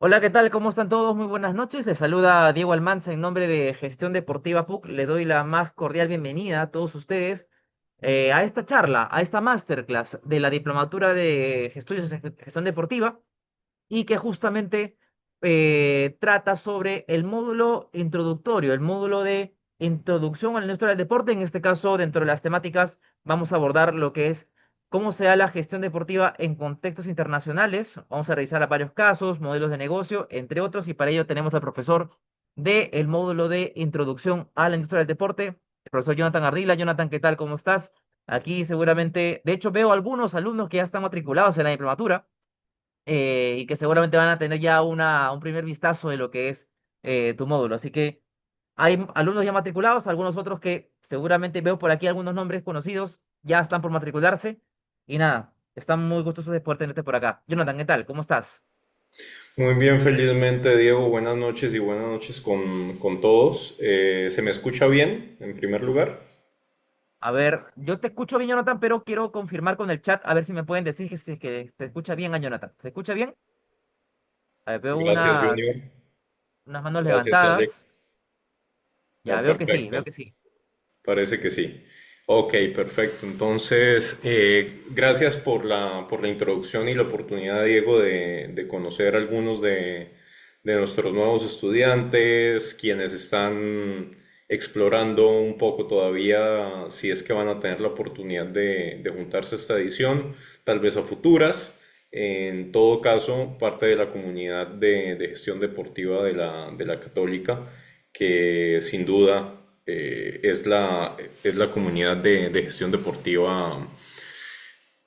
Hola, ¿qué tal? ¿Cómo están todos? Muy buenas noches. Les saluda Diego Almanza en nombre de Gestión Deportiva PUC. Le doy la más cordial bienvenida a todos ustedes a esta charla, a esta masterclass de la Diplomatura de Estudios de Gestión Deportiva y que justamente trata sobre el módulo introductorio, el módulo de introducción a la industria del deporte. En este caso, dentro de las temáticas, vamos a abordar lo que es cómo se da la gestión deportiva en contextos internacionales. Vamos a revisar varios casos, modelos de negocio, entre otros, y para ello tenemos al profesor del módulo de introducción a la industria del deporte, el profesor Jonathan Ardila. Jonathan, ¿qué tal? ¿Cómo estás? Aquí seguramente, de hecho, veo algunos alumnos que ya están matriculados en la diplomatura y que seguramente van a tener ya un primer vistazo de lo que es tu módulo. Así que hay alumnos ya matriculados, algunos otros que seguramente veo por aquí algunos nombres conocidos, ya están por matricularse. Y nada, están muy gustosos de poder tenerte por acá. Jonathan, ¿qué tal? ¿Cómo estás? Muy bien, felizmente, Diego. Buenas noches y buenas noches con todos. ¿Se me escucha bien, en primer lugar? A ver, yo te escucho bien, Jonathan, pero quiero confirmar con el chat a ver si me pueden decir que se escucha bien a Jonathan. ¿Se escucha bien? A ver, veo Gracias, Junior. unas manos Gracias, Alex. levantadas. Ya, No, veo que sí, veo perfecto. que sí. Parece que sí. Ok, perfecto. Entonces, gracias por la introducción y la oportunidad, Diego, de conocer algunos de nuestros nuevos estudiantes, quienes están explorando un poco todavía si es que van a tener la oportunidad de juntarse a esta edición, tal vez a futuras. En todo caso, parte de la comunidad de gestión deportiva de la Católica, que sin duda es la comunidad de gestión deportiva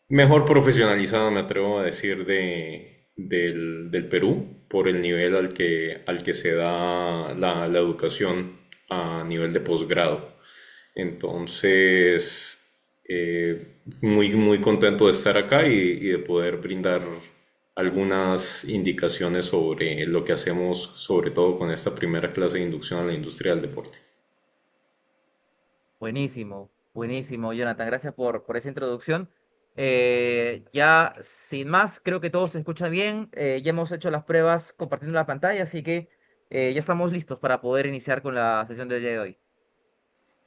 mejor profesionalizada, me atrevo a decir, del Perú, por el nivel al que se da la educación a nivel de posgrado. Entonces, muy, muy contento de estar acá y de poder brindar algunas indicaciones sobre lo que hacemos, sobre todo con esta primera clase de inducción a la industria del deporte. Buenísimo, buenísimo, Jonathan. Gracias por esa introducción. Ya sin más, creo que todo se escucha bien. Ya hemos hecho las pruebas compartiendo la pantalla, así que ya estamos listos para poder iniciar con la sesión del día de hoy.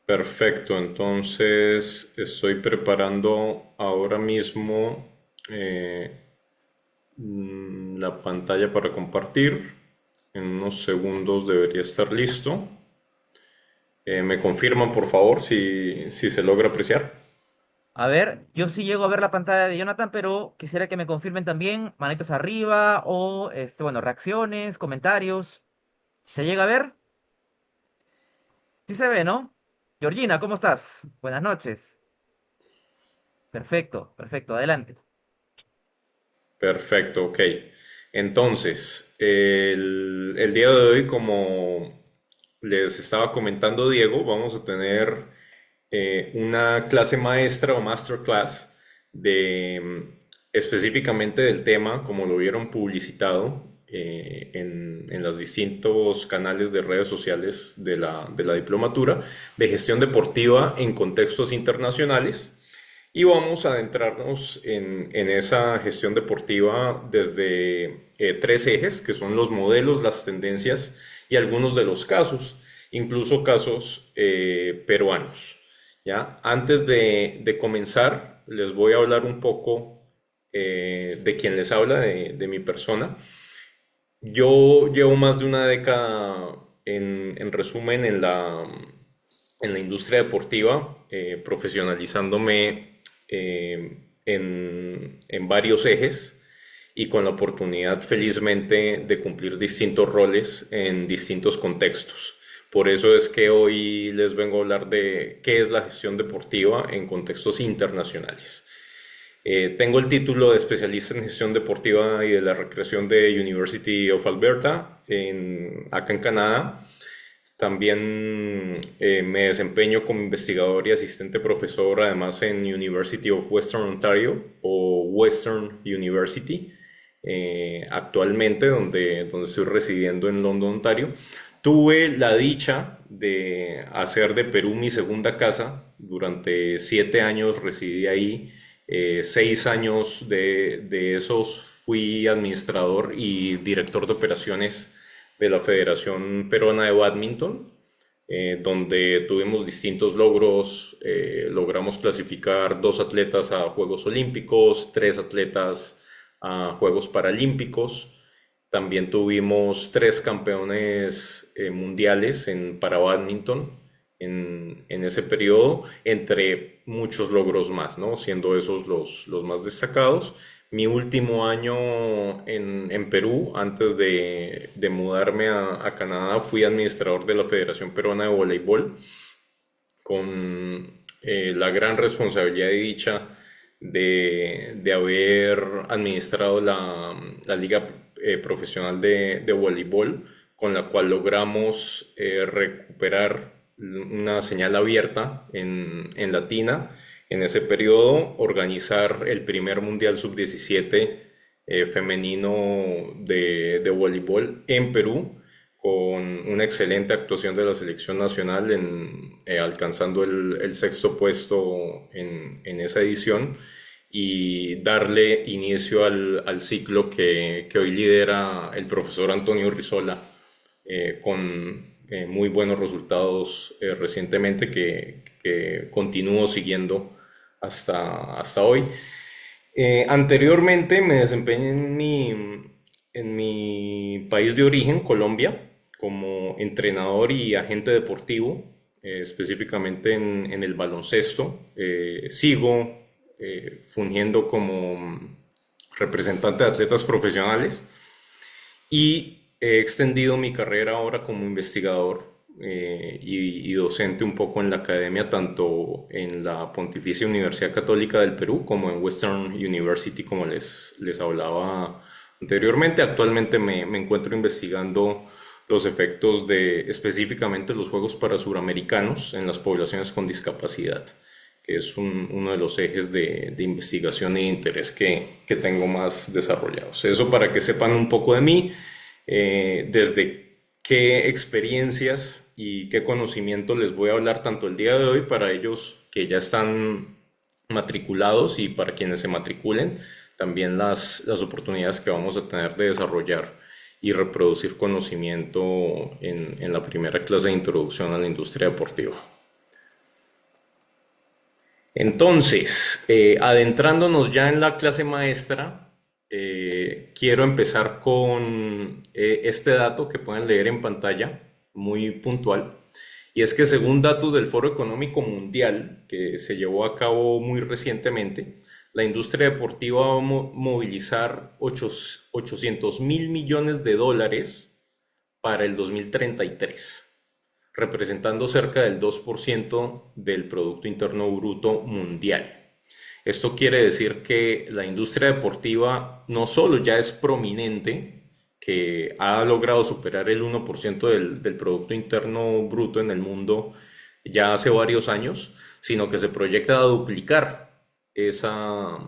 Perfecto, entonces estoy preparando ahora mismo la pantalla para compartir. En unos segundos debería estar listo. ¿Me confirman, por favor, si se logra apreciar? A ver, yo sí llego a ver la pantalla de Jonathan, pero quisiera que me confirmen también manitos arriba o, bueno, reacciones, comentarios. ¿Se llega a ver? Sí se ve, ¿no? Georgina, ¿cómo estás? Buenas noches. Perfecto, perfecto, adelante. Perfecto, ok. Entonces, el día de hoy, como les estaba comentando Diego, vamos a tener una clase maestra o masterclass específicamente del tema, como lo vieron publicitado en los distintos canales de redes sociales de la diplomatura, de gestión deportiva en contextos internacionales. Y vamos a adentrarnos en esa gestión deportiva desde tres ejes, que son los modelos, las tendencias y algunos de los casos, incluso casos peruanos. ¿Ya? Antes de comenzar, les voy a hablar un poco de quien les habla, de mi persona. Yo llevo más de una década, en resumen, en la industria deportiva, profesionalizándome en varios ejes y con la oportunidad, felizmente, de cumplir distintos roles en distintos contextos. Por eso es que hoy les vengo a hablar de qué es la gestión deportiva en contextos internacionales. Tengo el título de especialista en gestión deportiva y de la recreación de University of Alberta, acá en Canadá. También me desempeño como investigador y asistente profesor, además en University of Western Ontario o Western University, actualmente, donde estoy residiendo en London, Ontario. Tuve la dicha de hacer de Perú mi segunda casa. Durante 7 años residí ahí 6 años de esos fui administrador y director de operaciones de la Federación Peruana de Badminton, donde tuvimos distintos logros. Logramos clasificar 2 atletas a Juegos Olímpicos, 3 atletas a Juegos Paralímpicos. También tuvimos 3 campeones mundiales para badminton en ese periodo, entre muchos logros más, ¿no? Siendo esos los más destacados. Mi último año en Perú, antes de mudarme a Canadá, fui administrador de la Federación Peruana de Voleibol, con la gran responsabilidad y dicha de haber administrado la Liga Profesional de Voleibol, con la cual logramos recuperar una señal abierta en Latina en ese periodo, organizar el primer Mundial Sub-17 femenino de voleibol en Perú, con una excelente actuación de la selección nacional, alcanzando el sexto puesto en esa edición, y darle inicio al ciclo que hoy lidera el profesor Antonio Rizola, con muy buenos resultados recientemente, que continúo siguiendo hasta hoy. Anteriormente me desempeñé en mi país de origen, Colombia, como entrenador y agente deportivo, específicamente en el baloncesto. Sigo fungiendo como representante de atletas profesionales, y he extendido mi carrera ahora como investigador y docente un poco en la academia, tanto en la Pontificia Universidad Católica del Perú como en Western University, como les hablaba anteriormente. Actualmente me encuentro investigando los efectos de específicamente los Juegos para Suramericanos en las poblaciones con discapacidad, que es uno de los ejes de investigación e interés que tengo más desarrollados. Eso para que sepan un poco de mí, desde qué experiencias y qué conocimiento les voy a hablar tanto el día de hoy para ellos que ya están matriculados, y para quienes se matriculen, también las oportunidades que vamos a tener de desarrollar y reproducir conocimiento en la primera clase de introducción a la industria deportiva. Entonces, adentrándonos ya en la clase maestra, quiero empezar con este dato que pueden leer en pantalla, muy puntual, y es que según datos del Foro Económico Mundial, que se llevó a cabo muy recientemente, la industria deportiva va a movilizar 800.000 millones de dólares para el 2033, representando cerca del 2% del Producto Interno Bruto mundial. Esto quiere decir que la industria deportiva no solo ya es prominente, que ha logrado superar el 1% del Producto Interno Bruto en el mundo ya hace varios años, sino que se proyecta a duplicar esa,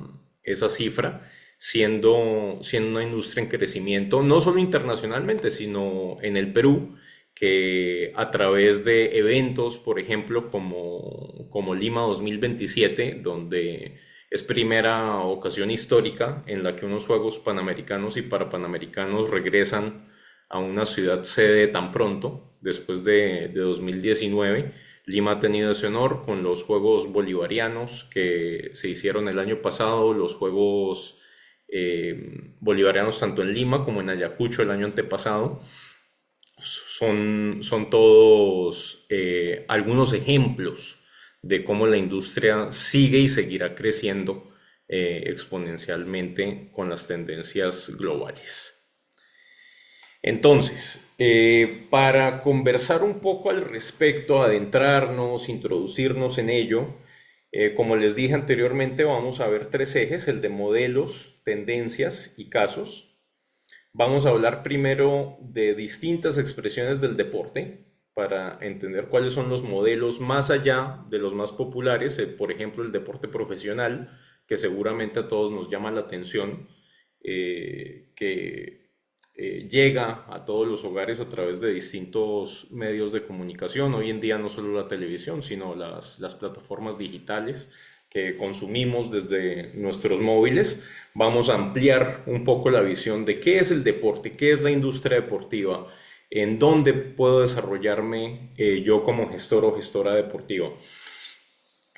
esa cifra, siendo una industria en crecimiento, no solo internacionalmente, sino en el Perú, que a través de eventos, por ejemplo, como Lima 2027, donde es primera ocasión histórica en la que unos Juegos Panamericanos y Parapanamericanos regresan a una ciudad sede tan pronto, después de 2019. Lima ha tenido ese honor con los Juegos Bolivarianos que se hicieron el año pasado, los Juegos Bolivarianos tanto en Lima como en Ayacucho el año antepasado. Son todos algunos ejemplos de cómo la industria sigue y seguirá creciendo exponencialmente con las tendencias globales. Entonces, para conversar un poco al respecto, adentrarnos, introducirnos en ello, como les dije anteriormente, vamos a ver 3 ejes: el de modelos, tendencias y casos. Vamos a hablar primero de distintas expresiones del deporte para entender cuáles son los modelos más allá de los más populares. Por ejemplo, el deporte profesional, que seguramente a todos nos llama la atención, que llega a todos los hogares a través de distintos medios de comunicación. Hoy en día no solo la televisión, sino las plataformas digitales que consumimos desde nuestros móviles, vamos a ampliar un poco la visión de qué es el deporte, qué es la industria deportiva, en dónde puedo desarrollarme yo como gestor o gestora deportiva.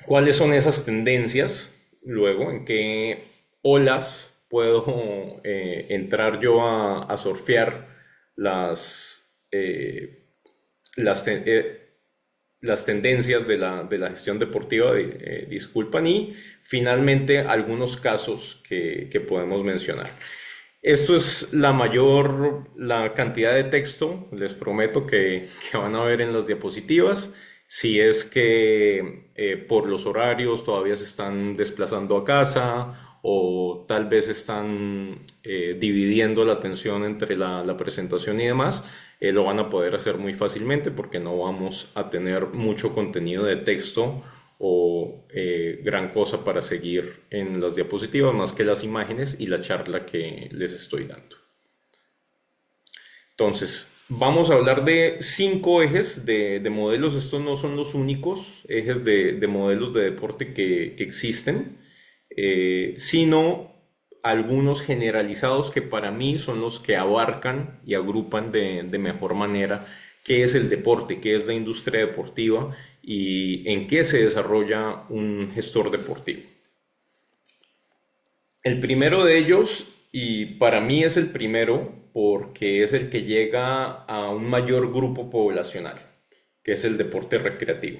¿Cuáles son esas tendencias? Luego, ¿en qué olas puedo entrar yo a surfear las, eh, las, ten- eh, las tendencias de la gestión deportiva? Disculpan. Y finalmente, algunos casos que podemos mencionar. Esto es la cantidad de texto, les prometo que van a ver en las diapositivas. Si es que por los horarios todavía se están desplazando a casa o tal vez están dividiendo la atención entre la presentación y demás, lo van a poder hacer muy fácilmente porque no vamos a tener mucho contenido de texto o gran cosa para seguir en las diapositivas más que las imágenes y la charla que les estoy dando. Entonces, vamos a hablar de 5 ejes de modelos. Estos no son los únicos ejes de modelos de deporte que existen, sino algunos generalizados que para mí son los que abarcan y agrupan de mejor manera qué es el deporte, qué es la industria deportiva y en qué se desarrolla un gestor deportivo. El primero de ellos, y para mí es el primero porque es el que llega a un mayor grupo poblacional, que es el deporte recreativo.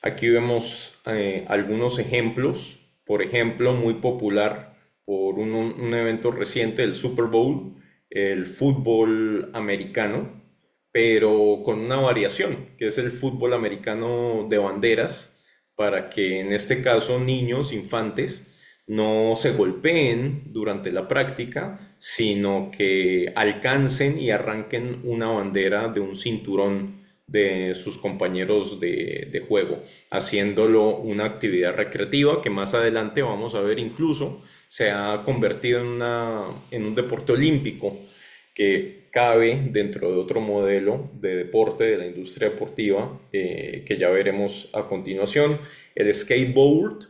Aquí vemos algunos ejemplos, por ejemplo, muy popular por un evento reciente, el Super Bowl, el fútbol americano, pero con una variación, que es el fútbol americano de banderas, para que en este caso niños, infantes, no se golpeen durante la práctica, sino que alcancen y arranquen una bandera de un cinturón de sus compañeros de juego, haciéndolo una actividad recreativa que más adelante vamos a ver incluso se ha convertido en un deporte olímpico que cabe dentro de otro modelo de deporte de la industria deportiva que ya veremos a continuación, el skateboard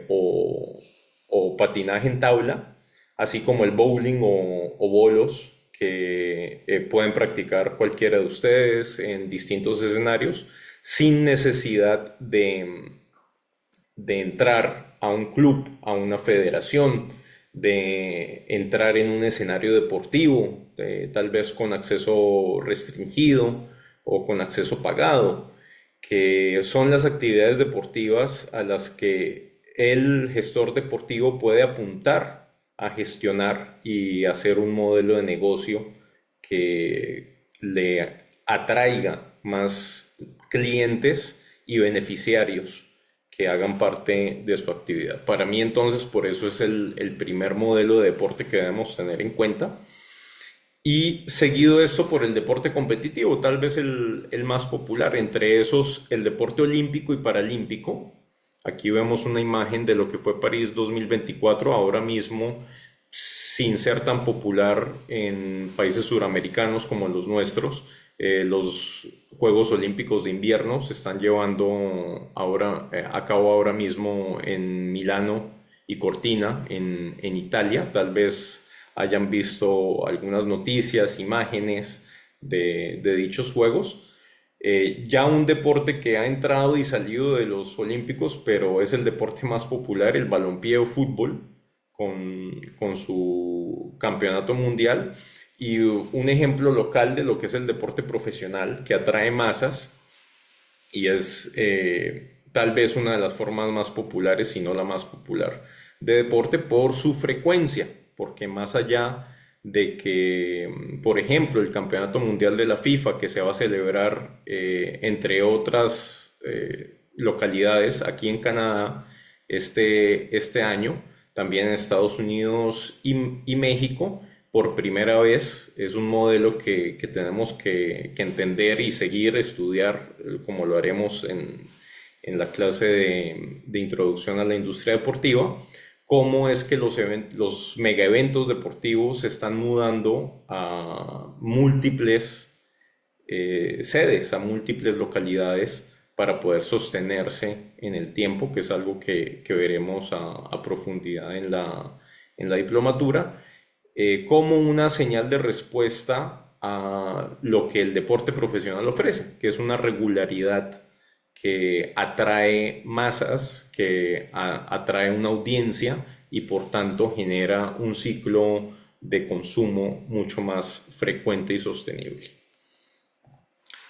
o patinaje en tabla, así como el bowling o bolos que pueden practicar cualquiera de ustedes en distintos escenarios sin necesidad de entrar a un club, a una federación, de entrar en un escenario deportivo, tal vez con acceso restringido o con acceso pagado, que son las actividades deportivas a las que el gestor deportivo puede apuntar a gestionar y hacer un modelo de negocio que le atraiga más clientes y beneficiarios que hagan parte de su actividad. Para mí entonces por eso es el primer modelo de deporte que debemos tener en cuenta. Y seguido esto por el deporte competitivo, tal vez el más popular, entre esos el deporte olímpico y paralímpico. Aquí vemos una imagen de lo que fue París 2024, ahora mismo sin ser tan popular en países suramericanos como los nuestros. Los Juegos Olímpicos de Invierno se están llevando a cabo ahora mismo en Milano y Cortina, en Italia. Tal vez hayan visto algunas noticias, imágenes de dichos juegos. Ya un deporte que ha entrado y salido de los Olímpicos, pero es el deporte más popular, el balompié o fútbol, con su campeonato mundial. Y un ejemplo local de lo que es el deporte profesional que atrae masas y es tal vez una de las formas más populares, si no la más popular, de deporte por su frecuencia, porque más allá de que, por ejemplo, el Campeonato Mundial de la FIFA, que se va a celebrar entre otras localidades aquí en Canadá este año, también en Estados Unidos y México, por primera vez es un modelo que tenemos que entender y seguir, estudiar, como lo haremos en la clase de introducción a la industria deportiva, cómo es que los mega eventos deportivos se están mudando a múltiples sedes, a múltiples localidades para poder sostenerse en el tiempo, que es algo que veremos a profundidad en la diplomatura, como una señal de respuesta a lo que el deporte profesional ofrece, que es una regularidad que atrae masas, que atrae una audiencia y por tanto genera un ciclo de consumo mucho más frecuente y sostenible.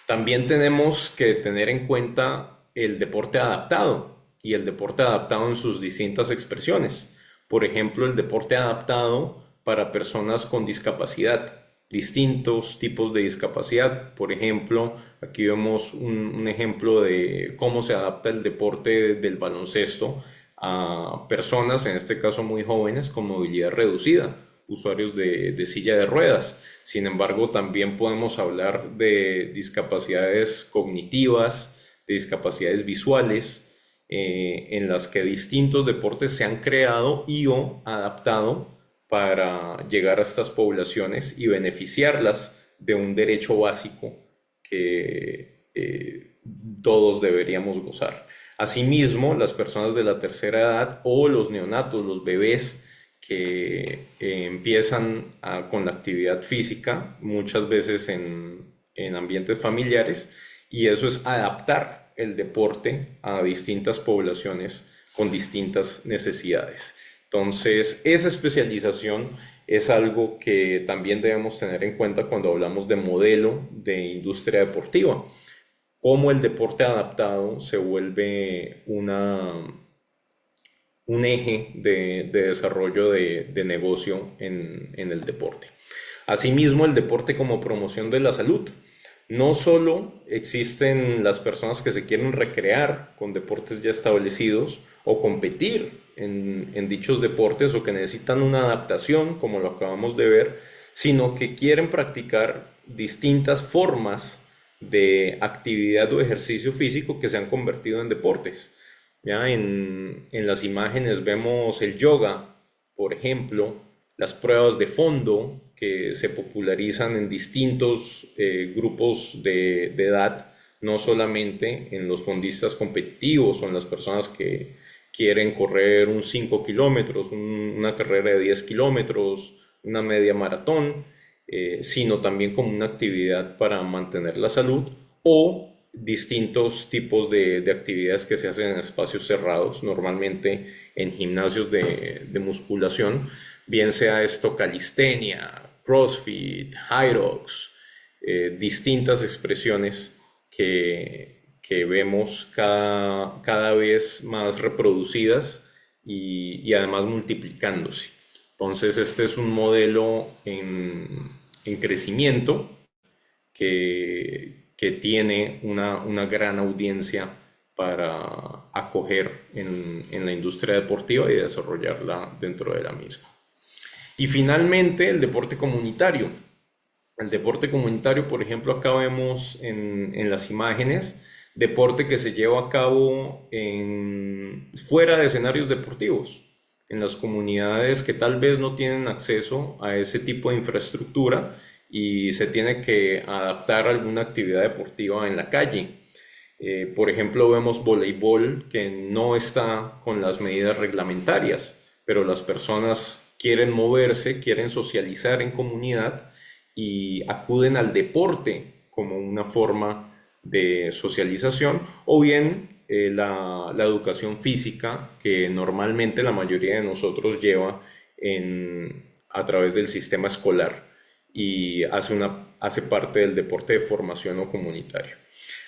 También tenemos que tener en cuenta el deporte adaptado y el deporte adaptado en sus distintas expresiones. Por ejemplo, el deporte adaptado para personas con discapacidad, distintos tipos de discapacidad. Por ejemplo, aquí vemos un ejemplo de cómo se adapta el deporte del baloncesto a personas, en este caso muy jóvenes, con movilidad reducida, usuarios de silla de ruedas. Sin embargo, también podemos hablar de discapacidades cognitivas, de discapacidades visuales, en las que distintos deportes se han creado y o adaptado para llegar a estas poblaciones y beneficiarlas de un derecho básico que todos deberíamos gozar. Asimismo, las personas de la tercera edad o los neonatos, los bebés que empiezan con la actividad física, muchas veces en ambientes familiares, y eso es adaptar el deporte a distintas poblaciones con distintas necesidades. Entonces, esa especialización es algo que también debemos tener en cuenta cuando hablamos de modelo de industria deportiva, cómo el deporte adaptado se vuelve un eje de desarrollo de negocio en el deporte. Asimismo, el deporte como promoción de la salud. No solo existen las personas que se quieren recrear con deportes ya establecidos o competir en dichos deportes o que necesitan una adaptación, como lo acabamos de ver, sino que quieren practicar distintas formas de actividad o ejercicio físico que se han convertido en deportes. Ya en las imágenes vemos el yoga, por ejemplo, las pruebas de fondo que se popularizan en distintos grupos de edad, no solamente en los fondistas competitivos o en las personas que quieren correr un 5 kilómetros, una carrera de 10 kilómetros, una media maratón, sino también como una actividad para mantener la salud o distintos tipos de actividades que se hacen en espacios cerrados, normalmente en gimnasios de musculación, bien sea esto calistenia, CrossFit, Hyrox, distintas expresiones que vemos cada vez más reproducidas y además multiplicándose. Entonces este es un modelo en crecimiento que tiene una gran audiencia para acoger en la industria deportiva y desarrollarla dentro de la misma. Y finalmente, el deporte comunitario. El deporte comunitario, por ejemplo, acá vemos en las imágenes, deporte que se lleva a cabo fuera de escenarios deportivos, en las comunidades que tal vez no tienen acceso a ese tipo de infraestructura y se tiene que adaptar a alguna actividad deportiva en la calle. Por ejemplo, vemos voleibol que no está con las medidas reglamentarias, pero las personas quieren moverse, quieren socializar en comunidad y acuden al deporte como una forma de socialización o bien la educación física que normalmente la mayoría de nosotros lleva a través del sistema escolar y hace parte del deporte de formación o comunitario.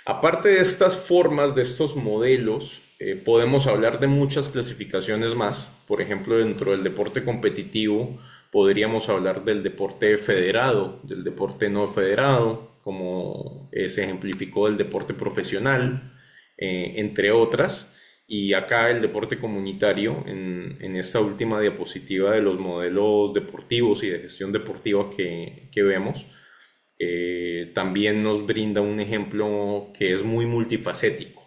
Aparte de estas formas, de estos modelos, podemos hablar de muchas clasificaciones más. Por ejemplo, dentro del deporte competitivo podríamos hablar del deporte federado, del deporte no federado, como se ejemplificó el deporte profesional, entre otras. Y acá el deporte comunitario, en esta última diapositiva de los modelos deportivos y de gestión deportiva que vemos, también nos brinda un ejemplo que es muy multifacético,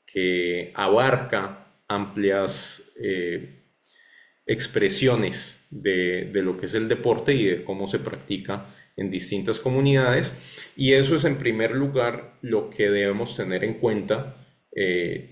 que abarca amplias expresiones de lo que es el deporte y de cómo se practica en distintas comunidades. Y eso es en primer lugar lo que debemos tener en cuenta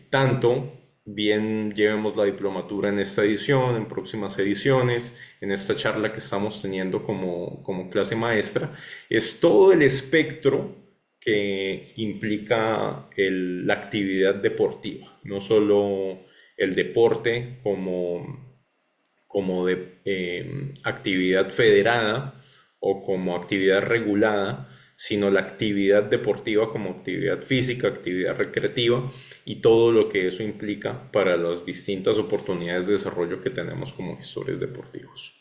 tanto bien llevemos la diplomatura en esta edición, en próximas ediciones, en esta charla que estamos teniendo como clase maestra, es todo el espectro que implica la actividad deportiva, no solo el deporte como de actividad federada o como actividad regulada, sino la actividad deportiva como actividad física, actividad recreativa y todo lo que eso implica para las distintas oportunidades de desarrollo que tenemos como gestores deportivos.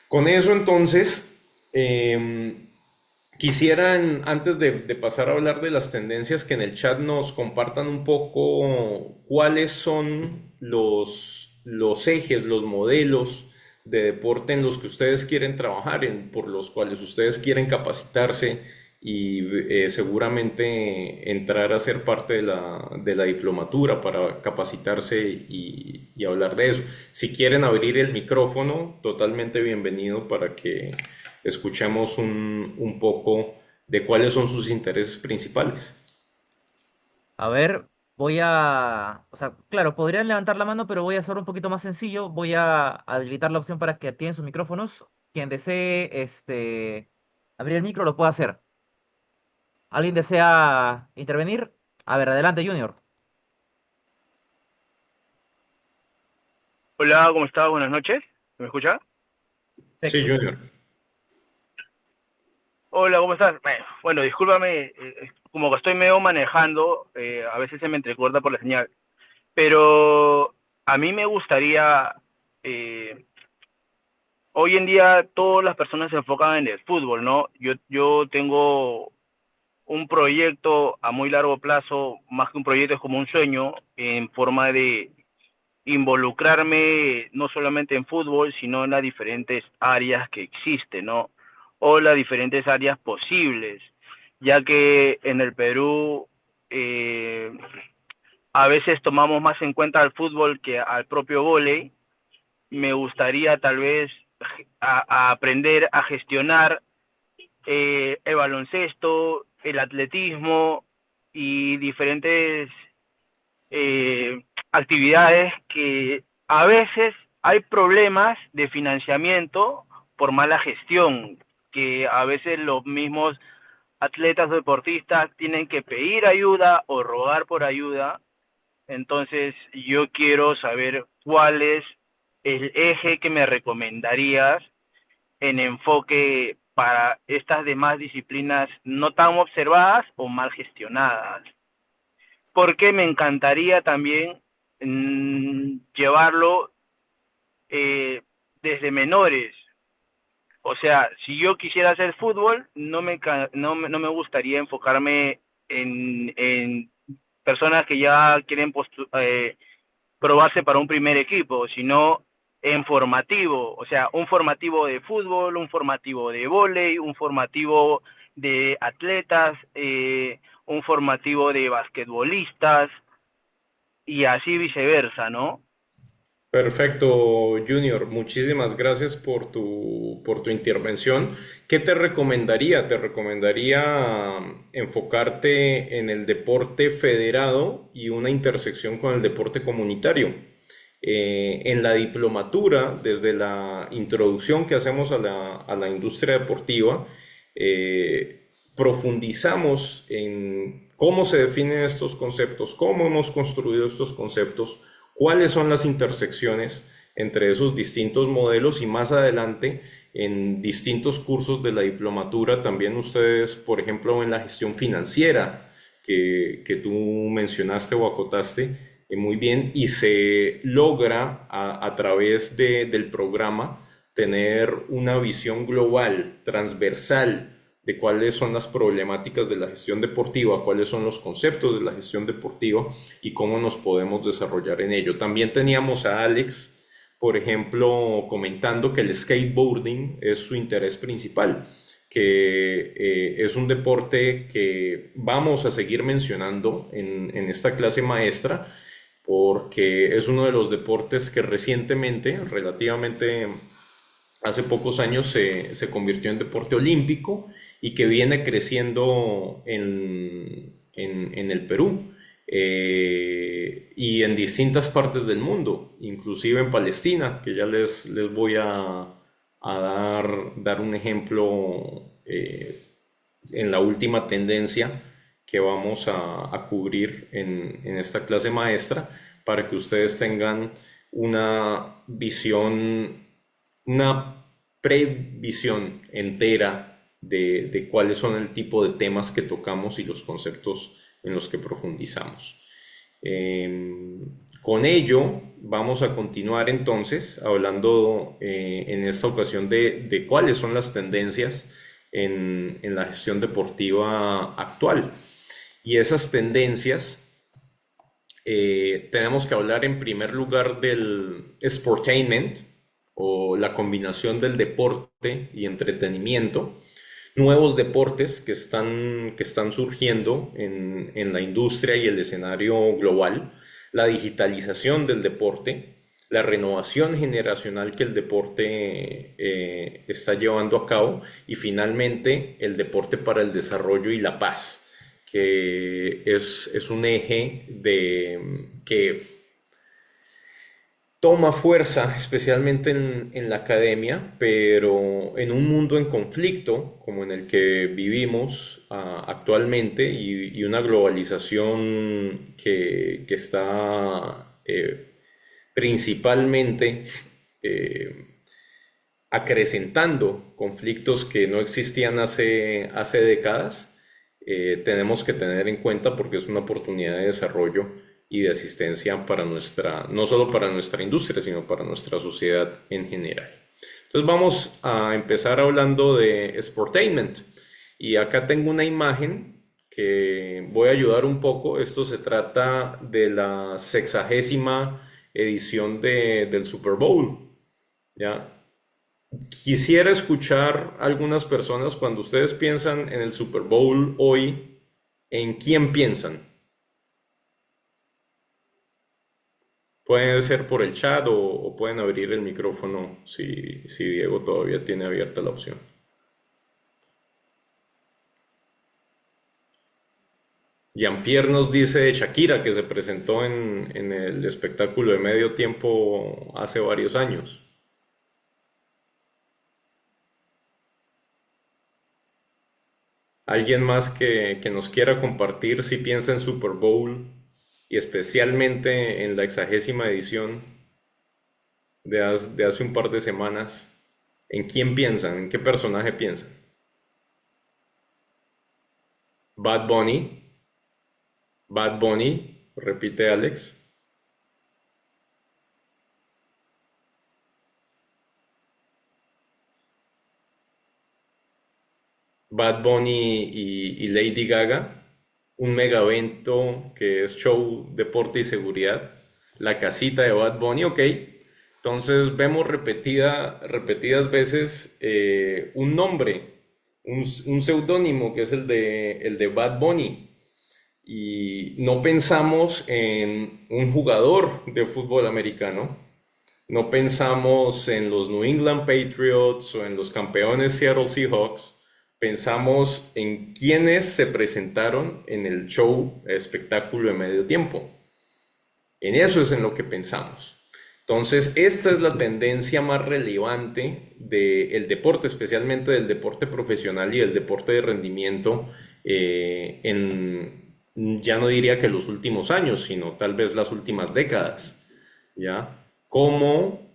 Con eso entonces, quisiera antes de pasar a hablar de las tendencias que en el chat nos compartan un poco cuáles son los ejes, los modelos de deporte en los que ustedes quieren trabajar, por los cuales ustedes quieren capacitarse y seguramente entrar a ser parte de la diplomatura para capacitarse y hablar de eso. Si quieren abrir el micrófono, totalmente bienvenido para que escuchemos un poco de cuáles son sus intereses principales. A ver, o sea, claro, podrían levantar la mano, pero voy a hacerlo un poquito más sencillo. Voy a habilitar la opción para que activen sus micrófonos. Quien desee, abrir el micro lo puede hacer. ¿Alguien desea intervenir? A ver, adelante, Junior. Hola, ¿cómo estás? Buenas noches. ¿Me escucha? Sí, Perfecto. Junior. Hola, ¿cómo estás? Bueno, discúlpame, como que estoy medio manejando, a veces se me entrecorta por la señal, pero a mí me gustaría, eh, hoy en día todas las personas se enfocan en el fútbol, ¿no? Yo tengo un proyecto a muy largo plazo, más que un proyecto es como un sueño, en forma de involucrarme no solamente en fútbol, sino en las diferentes áreas que existen, ¿no? O las diferentes áreas posibles, ya que en el Perú eh, a veces tomamos más en cuenta al fútbol que al propio vóley. Me gustaría tal vez a aprender a gestionar el baloncesto, el atletismo y diferentes actividades que a veces hay problemas de financiamiento por mala gestión, que a veces los mismos atletas o deportistas tienen que pedir ayuda o rogar por ayuda. Entonces yo quiero saber cuál es el eje que me recomendarías en enfoque para estas demás disciplinas no tan observadas o mal gestionadas, porque me encantaría también llevarlo eh, desde menores. O sea, si yo quisiera hacer fútbol, no me gustaría enfocarme en personas que ya quieren probarse para un primer equipo, sino en formativo, o sea, un formativo de fútbol, un formativo de vóley, un formativo de atletas, un formativo de basquetbolistas, y así viceversa, ¿no? Perfecto, Junior. Muchísimas gracias por tu intervención. ¿Qué te recomendaría? Te recomendaría enfocarte en el deporte federado y una intersección con el deporte comunitario. En la diplomatura, desde la introducción que hacemos a la industria deportiva, profundizamos en cómo se definen estos conceptos, cómo hemos construido estos conceptos, cuáles son las intersecciones entre esos distintos modelos y más adelante en distintos cursos de la diplomatura también ustedes, por ejemplo, en la gestión financiera que tú mencionaste o acotaste muy bien y se logra a través del programa tener una visión global, transversal de cuáles son las problemáticas de la gestión deportiva, cuáles son los conceptos de la gestión deportiva y cómo nos podemos desarrollar en ello. También teníamos a Alex, por ejemplo, comentando que el skateboarding es su interés principal, que es un deporte que vamos a seguir mencionando en esta clase maestra, porque es uno de los deportes que recientemente, relativamente hace pocos años se convirtió en deporte olímpico y que viene creciendo en el Perú. y en distintas partes del mundo, inclusive en Palestina, que ya les voy a dar un ejemplo en la última tendencia que vamos a cubrir en esta clase maestra, para que ustedes tengan una visión, una previsión entera de cuáles son el tipo de temas que tocamos y los conceptos en los que profundizamos. Con ello vamos a continuar entonces hablando en esta ocasión de cuáles son las tendencias en la gestión deportiva actual. Y esas tendencias, tenemos que hablar en primer lugar del sportainment, o la combinación del deporte y entretenimiento, nuevos deportes que están surgiendo en la industria y el escenario global, la digitalización del deporte, la renovación generacional que el deporte está llevando a cabo, y finalmente el deporte para el desarrollo y la paz, que es un eje que toma fuerza, especialmente en la academia, pero en un mundo en conflicto como en el que vivimos actualmente, y una globalización que está principalmente acrecentando conflictos que no existían hace décadas. Tenemos que tener en cuenta, porque es una oportunidad de desarrollo y de asistencia para no solo para nuestra industria, sino para nuestra sociedad en general. Entonces vamos a empezar hablando de sportainment. Y acá tengo una imagen que voy a ayudar un poco. Esto se trata de la 60ª edición del Super Bowl, ¿ya? Quisiera escuchar a algunas personas, cuando ustedes piensan en el Super Bowl hoy, ¿en quién piensan? Pueden ser por el chat o pueden abrir el micrófono si Diego todavía tiene abierta la opción. Jean-Pierre nos dice de Shakira, que se presentó en el espectáculo de medio tiempo hace varios años. ¿Alguien más que nos quiera compartir si piensa en Super Bowl, y especialmente en la 60ª edición de hace un par de semanas? ¿En quién piensan? ¿En qué personaje piensan? Bad Bunny. Bad Bunny, repite Alex. Bad Bunny y Lady Gaga, un mega evento que es show, deporte y seguridad, la casita de Bad Bunny, ok. Entonces vemos repetidas veces un nombre, un seudónimo, que es el de Bad Bunny, y no pensamos en un jugador de fútbol americano, no pensamos en los New England Patriots o en los campeones Seattle Seahawks. Pensamos en quienes se presentaron en el show, espectáculo de medio tiempo. En eso es en lo que pensamos. Entonces, esta es la tendencia más relevante del deporte, especialmente del deporte profesional y del deporte de rendimiento, ya no diría que los últimos años, sino tal vez las últimas décadas, ¿ya? Cómo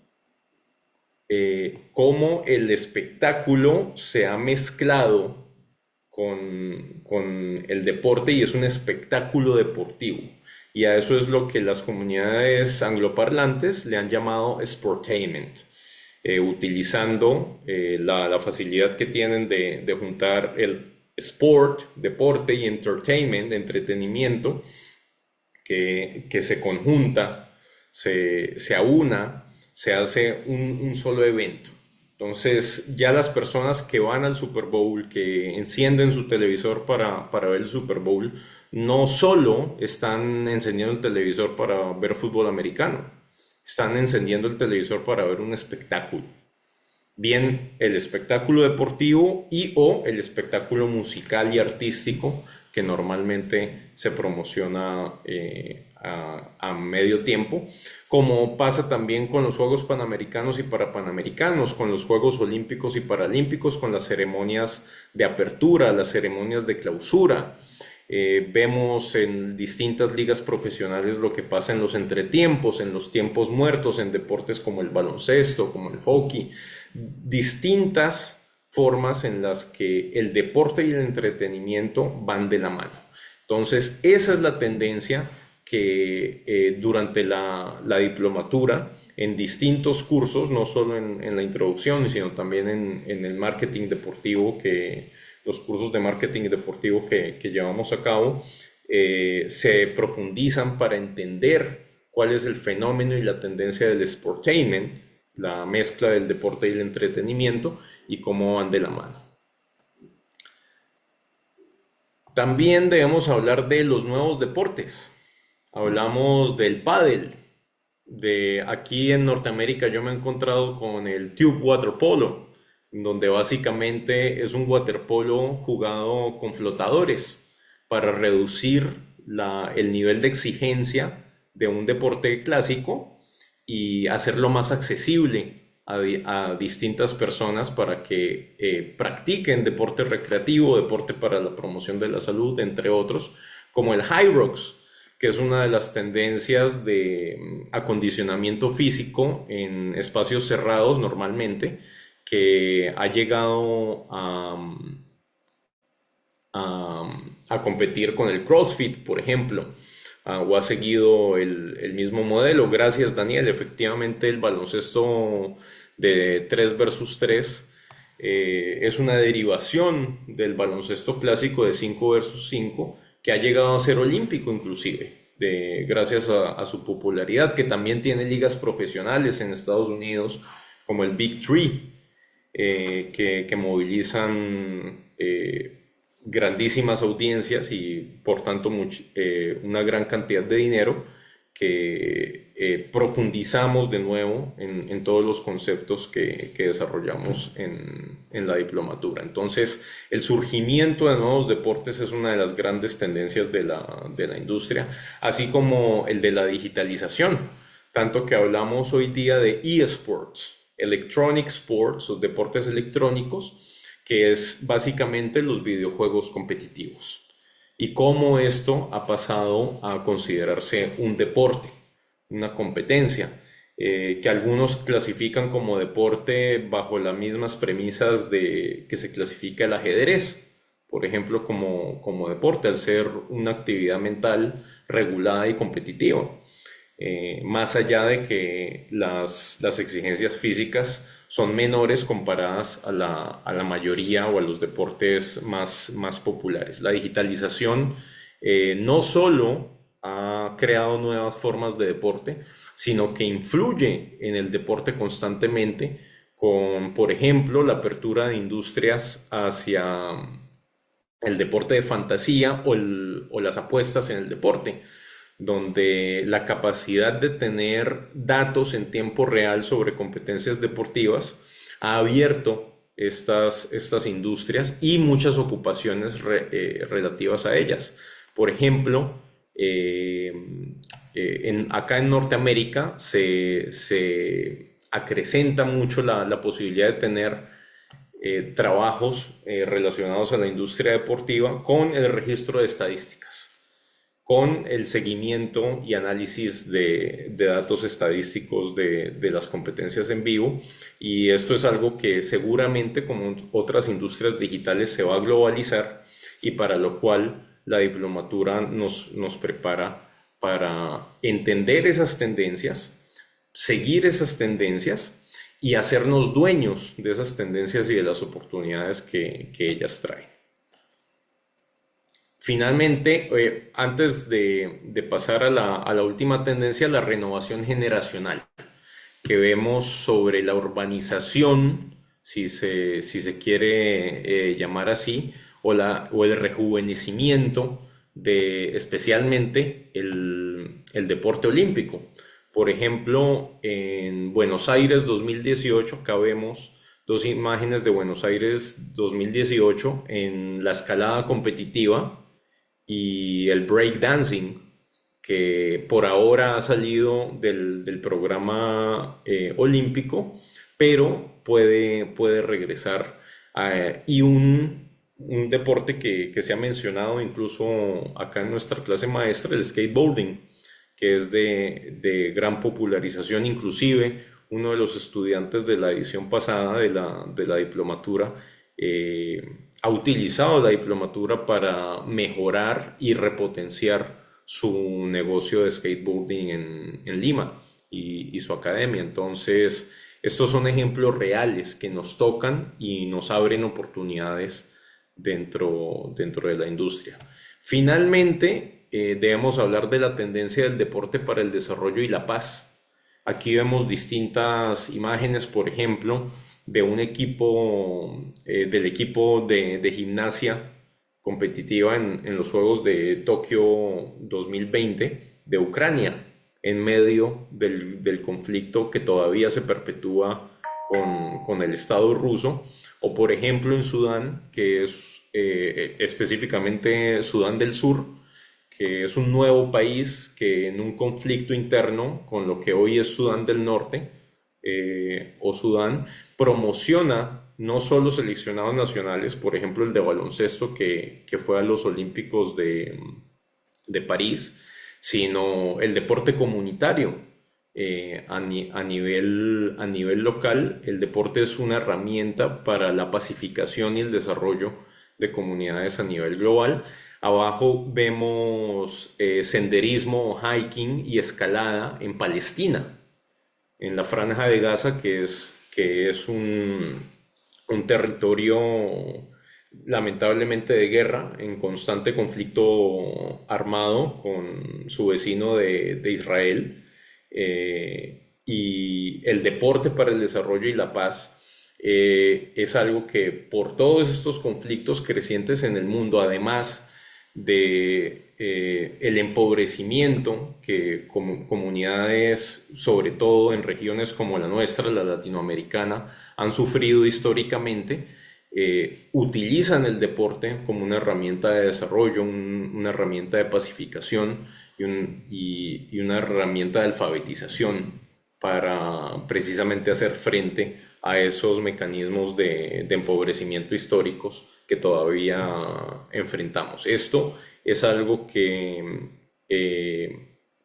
el espectáculo se ha mezclado con el deporte, y es un espectáculo deportivo. Y a eso es lo que las comunidades angloparlantes le han llamado sportainment, utilizando la facilidad que tienen de juntar el sport, deporte, y entertainment, entretenimiento, que se conjunta, se aúna, se hace un solo evento. Entonces ya las personas que van al Super Bowl, que encienden su televisor para ver el Super Bowl, no solo están encendiendo el televisor para ver fútbol americano, están encendiendo el televisor para ver un espectáculo. bien el espectáculo deportivo y o el espectáculo musical y artístico que normalmente se promociona a medio tiempo, como pasa también con los Juegos Panamericanos y Parapanamericanos, con los Juegos Olímpicos y Paralímpicos, con las ceremonias de apertura, las ceremonias de clausura. Vemos en distintas ligas profesionales lo que pasa en los entretiempos, en los tiempos muertos, en deportes como el baloncesto, como el hockey, distintas formas en las que el deporte y el entretenimiento van de la mano. Entonces, esa es la tendencia que durante la diplomatura, en distintos cursos, no solo en la introducción, sino también en el marketing deportivo, los cursos de marketing deportivo que llevamos a cabo, se profundizan para entender cuál es el fenómeno y la tendencia del sportainment, la mezcla del deporte y el entretenimiento, y cómo van de la mano. También debemos hablar de los nuevos deportes. Hablamos del pádel. Aquí en Norteamérica yo me he encontrado con el tube waterpolo, donde básicamente es un waterpolo jugado con flotadores para reducir el nivel de exigencia de un deporte clásico y hacerlo más accesible a distintas personas para que practiquen deporte recreativo, deporte para la promoción de la salud, entre otros, como el High Rocks, que es una de las tendencias de acondicionamiento físico en espacios cerrados normalmente, que ha llegado a competir con el CrossFit, por ejemplo, o ha seguido el mismo modelo. Gracias, Daniel. Efectivamente, el baloncesto de 3 versus 3 es una derivación del baloncesto clásico de 5 versus 5 que ha llegado a ser olímpico inclusive, gracias a su popularidad, que también tiene ligas profesionales en Estados Unidos, como el Big Three, que movilizan grandísimas audiencias y por tanto una gran cantidad de dinero, que profundizamos de nuevo en todos los conceptos que desarrollamos en la diplomatura. Entonces, el surgimiento de nuevos deportes es una de las grandes tendencias de la industria, así como el de la digitalización, tanto que hablamos hoy día de eSports, Electronic Sports o deportes electrónicos, que es básicamente los videojuegos competitivos, y cómo esto ha pasado a considerarse un deporte, una competencia, que algunos clasifican como deporte bajo las mismas premisas de que se clasifica el ajedrez, por ejemplo, como deporte, al ser una actividad mental regulada y competitiva. Más allá de que las exigencias físicas son menores comparadas a la mayoría o a los deportes más populares. La digitalización no solo ha creado nuevas formas de deporte, sino que influye en el deporte constantemente con, por ejemplo, la apertura de industrias hacia el deporte de fantasía o las apuestas en el deporte, donde la capacidad de tener datos en tiempo real sobre competencias deportivas ha abierto estas industrias y muchas ocupaciones relativas a ellas. Por ejemplo, acá en Norteamérica se acrecenta mucho la posibilidad de tener trabajos relacionados a la industria deportiva con el registro de estadísticas, con el seguimiento y análisis de datos estadísticos de las competencias en vivo, y esto es algo que seguramente, como otras industrias digitales, se va a globalizar, y para lo cual la diplomatura nos prepara para entender esas tendencias, seguir esas tendencias y hacernos dueños de esas tendencias y de las oportunidades que ellas traen. Finalmente, antes de pasar a la última tendencia, la renovación generacional, que vemos sobre la urbanización, si se quiere llamar así, o el rejuvenecimiento de especialmente el deporte olímpico. Por ejemplo, en Buenos Aires 2018, acá vemos dos imágenes de Buenos Aires 2018 en la escalada competitiva y el breakdancing, que por ahora ha salido del programa olímpico, pero puede regresar. Y un deporte que se ha mencionado incluso acá en nuestra clase maestra, el skateboarding, que es de gran popularización. Inclusive uno de los estudiantes de la edición pasada de la diplomatura ha utilizado la diplomatura para mejorar y repotenciar su negocio de skateboarding en Lima y su academia. Entonces, estos son ejemplos reales que nos tocan y nos abren oportunidades dentro de la industria. Finalmente, debemos hablar de la tendencia del deporte para el desarrollo y la paz. Aquí vemos distintas imágenes, por ejemplo, de un equipo, del equipo de gimnasia competitiva en los Juegos de Tokio 2020 de Ucrania, en medio del conflicto que todavía se perpetúa con el Estado ruso, o por ejemplo en Sudán, que es específicamente Sudán del Sur, que es un nuevo país que en un conflicto interno con lo que hoy es Sudán del Norte o Sudán, promociona no solo seleccionados nacionales, por ejemplo el de baloncesto que fue a los Olímpicos de París, sino el deporte comunitario. A nivel local, el deporte es una herramienta para la pacificación y el desarrollo de comunidades a nivel global. Abajo vemos senderismo, hiking y escalada en Palestina, en la Franja de Gaza, que es un territorio lamentablemente de guerra, en constante conflicto armado con su vecino de Israel. Y el deporte para el desarrollo y la paz es algo que por todos estos conflictos crecientes en el mundo, además de el empobrecimiento que comunidades, sobre todo en regiones como la nuestra, la latinoamericana, han sufrido históricamente, utilizan el deporte como una herramienta de desarrollo, una herramienta de pacificación y una herramienta de alfabetización para precisamente hacer frente a esos mecanismos de empobrecimiento históricos que todavía enfrentamos. Esto es algo que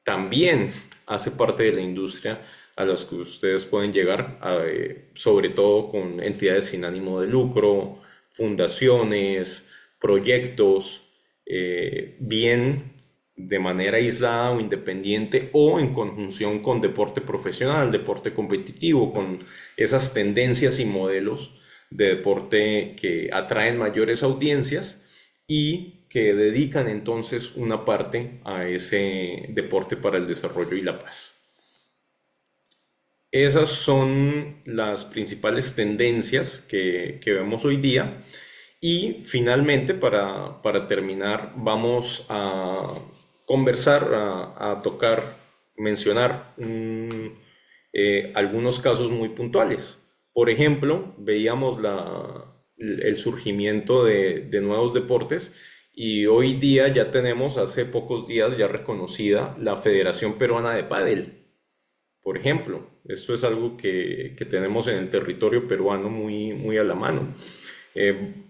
también hace parte de la industria a las que ustedes pueden llegar, sobre todo con entidades sin ánimo de lucro, fundaciones, proyectos, bien de manera aislada o independiente o en conjunción con deporte profesional, deporte competitivo, con esas tendencias y modelos de deporte que atraen mayores audiencias y que dedican entonces una parte a ese deporte para el desarrollo y la paz. Esas son las principales tendencias que vemos hoy día. Y finalmente, para terminar, vamos a conversar, a tocar, mencionar algunos casos muy puntuales. Por ejemplo, veíamos el surgimiento de nuevos deportes y hoy día ya tenemos, hace pocos días ya reconocida, la Federación Peruana de Pádel. Por ejemplo, esto es algo que tenemos en el territorio peruano muy, muy a la mano.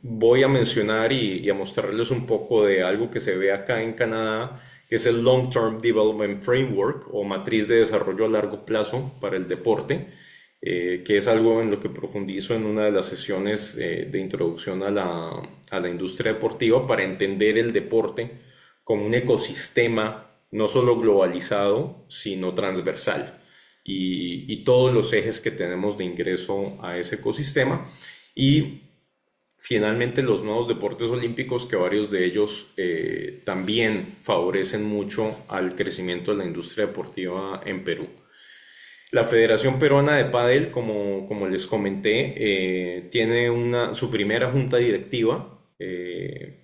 Voy a mencionar y a mostrarles un poco de algo que se ve acá en Canadá, que es el Long Term Development Framework o matriz de desarrollo a largo plazo para el deporte, que es algo en lo que profundizo en una de las sesiones de introducción a la industria deportiva para entender el deporte como un ecosistema no solo globalizado, sino transversal y todos los ejes que tenemos de ingreso a ese ecosistema. Y finalmente los nuevos deportes olímpicos, que varios de ellos también favorecen mucho al crecimiento de la industria deportiva en Perú. La Federación Peruana de Pádel, como les comenté, tiene su primera junta directiva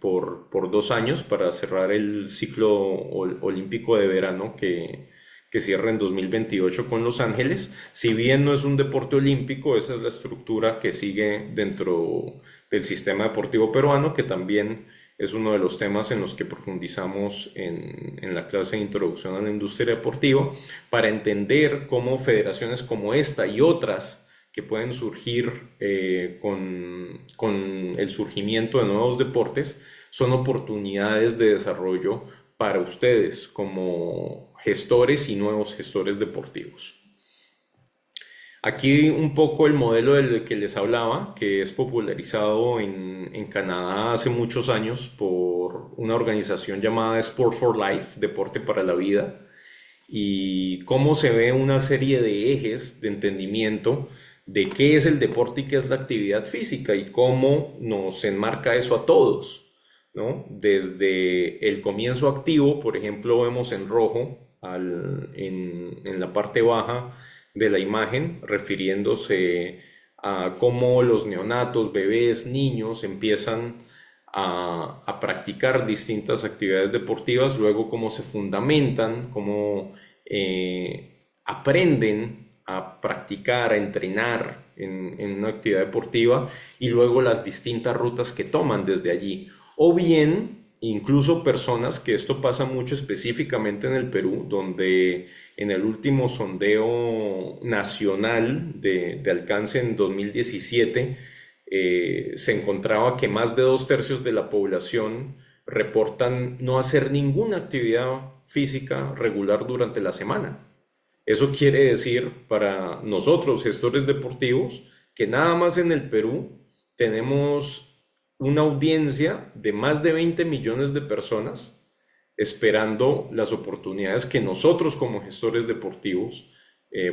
por 2 años para cerrar el ciclo olímpico de verano que que cierra en 2028 con Los Ángeles. Si bien no es un deporte olímpico, esa es la estructura que sigue dentro del sistema deportivo peruano, que también es uno de los temas en los que profundizamos en la clase de introducción a la industria deportiva, para entender cómo federaciones como esta y otras que pueden surgir con el surgimiento de nuevos deportes son oportunidades de desarrollo para ustedes como gestores y nuevos gestores deportivos. Aquí un poco el modelo del que les hablaba, que es popularizado en Canadá hace muchos años por una organización llamada Sport for Life, Deporte para la Vida, y cómo se ve una serie de ejes de entendimiento de qué es el deporte y qué es la actividad física y cómo nos enmarca eso a todos, ¿no? Desde el comienzo activo, por ejemplo, vemos en rojo en la parte baja de la imagen, refiriéndose a cómo los neonatos, bebés, niños empiezan a practicar distintas actividades deportivas, luego cómo se fundamentan, cómo aprenden a practicar, a entrenar en una actividad deportiva, y luego las distintas rutas que toman desde allí. O bien, incluso personas, que esto pasa mucho específicamente en el Perú, donde en el último sondeo nacional de alcance en 2017, se encontraba que más de 2/3 de la población reportan no hacer ninguna actividad física regular durante la semana. Eso quiere decir para nosotros, gestores deportivos, que nada más en el Perú tenemos una audiencia de más de 20 millones de personas esperando las oportunidades que nosotros como gestores deportivos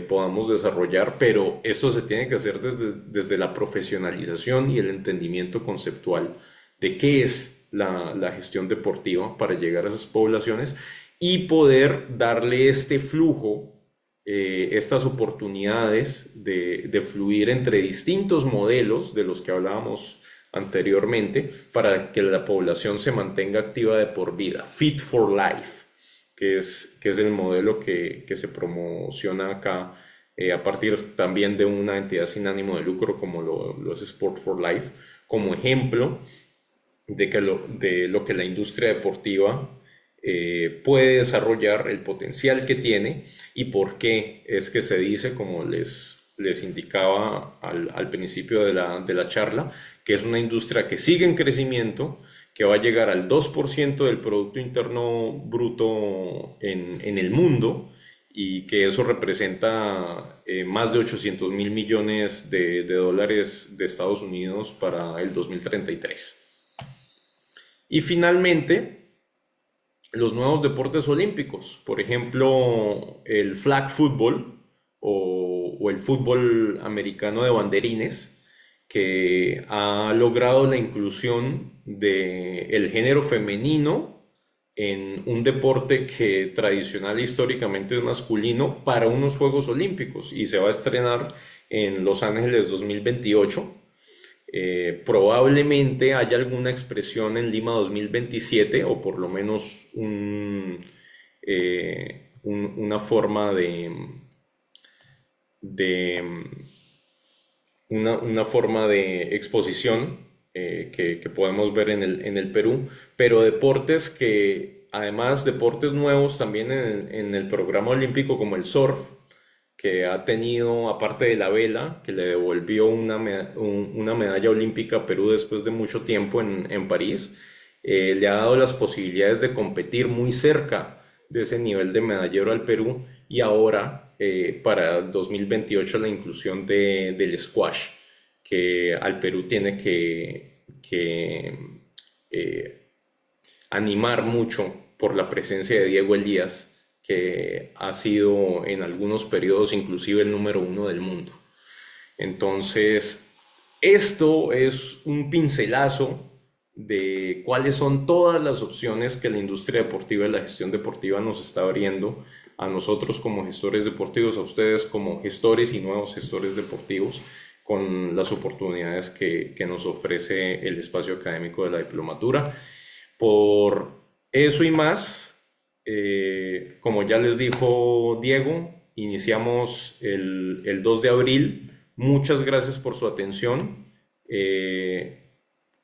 podamos desarrollar, pero esto se tiene que hacer desde la profesionalización y el entendimiento conceptual de qué es la gestión deportiva para llegar a esas poblaciones y poder darle este flujo, estas oportunidades de fluir entre distintos modelos de los que hablábamos anteriormente, para que la población se mantenga activa de por vida. Fit for Life, que es el modelo que se promociona acá, a partir también de una entidad sin ánimo de lucro como lo es Sport for Life, como ejemplo de lo que la industria deportiva puede desarrollar, el potencial que tiene, y por qué es que se dice, como les indicaba al principio de la charla, que es una industria que sigue en crecimiento, que va a llegar al 2% del Producto Interno Bruto en el mundo, y que eso representa más de 800.000 millones de dólares de Estados Unidos para el 2033. Y finalmente, los nuevos deportes olímpicos, por ejemplo, el flag football o el fútbol americano de banderines, que ha logrado la inclusión del género femenino en un deporte que tradicional históricamente es masculino para unos Juegos Olímpicos, y se va a estrenar en Los Ángeles 2028. Probablemente haya alguna expresión en Lima 2027, o por lo menos una forma una forma de exposición que podemos ver en el Perú, pero deportes que, además, deportes nuevos también en el programa olímpico, como el surf, que ha tenido, aparte de la vela, que le devolvió una medalla olímpica a Perú después de mucho tiempo en París, le ha dado las posibilidades de competir muy cerca de ese nivel de medallero al Perú, y ahora para 2028 la inclusión del squash, que al Perú tiene que animar mucho por la presencia de Diego Elías, que ha sido en algunos periodos inclusive el número 1 del mundo. Entonces, esto es un pincelazo de cuáles son todas las opciones que la industria deportiva y la gestión deportiva nos está abriendo a nosotros como gestores deportivos, a ustedes como gestores y nuevos gestores deportivos, con las oportunidades que nos ofrece el espacio académico de la diplomatura. Por eso y más, Como ya les dijo Diego, iniciamos el 2 de abril. Muchas gracias por su atención.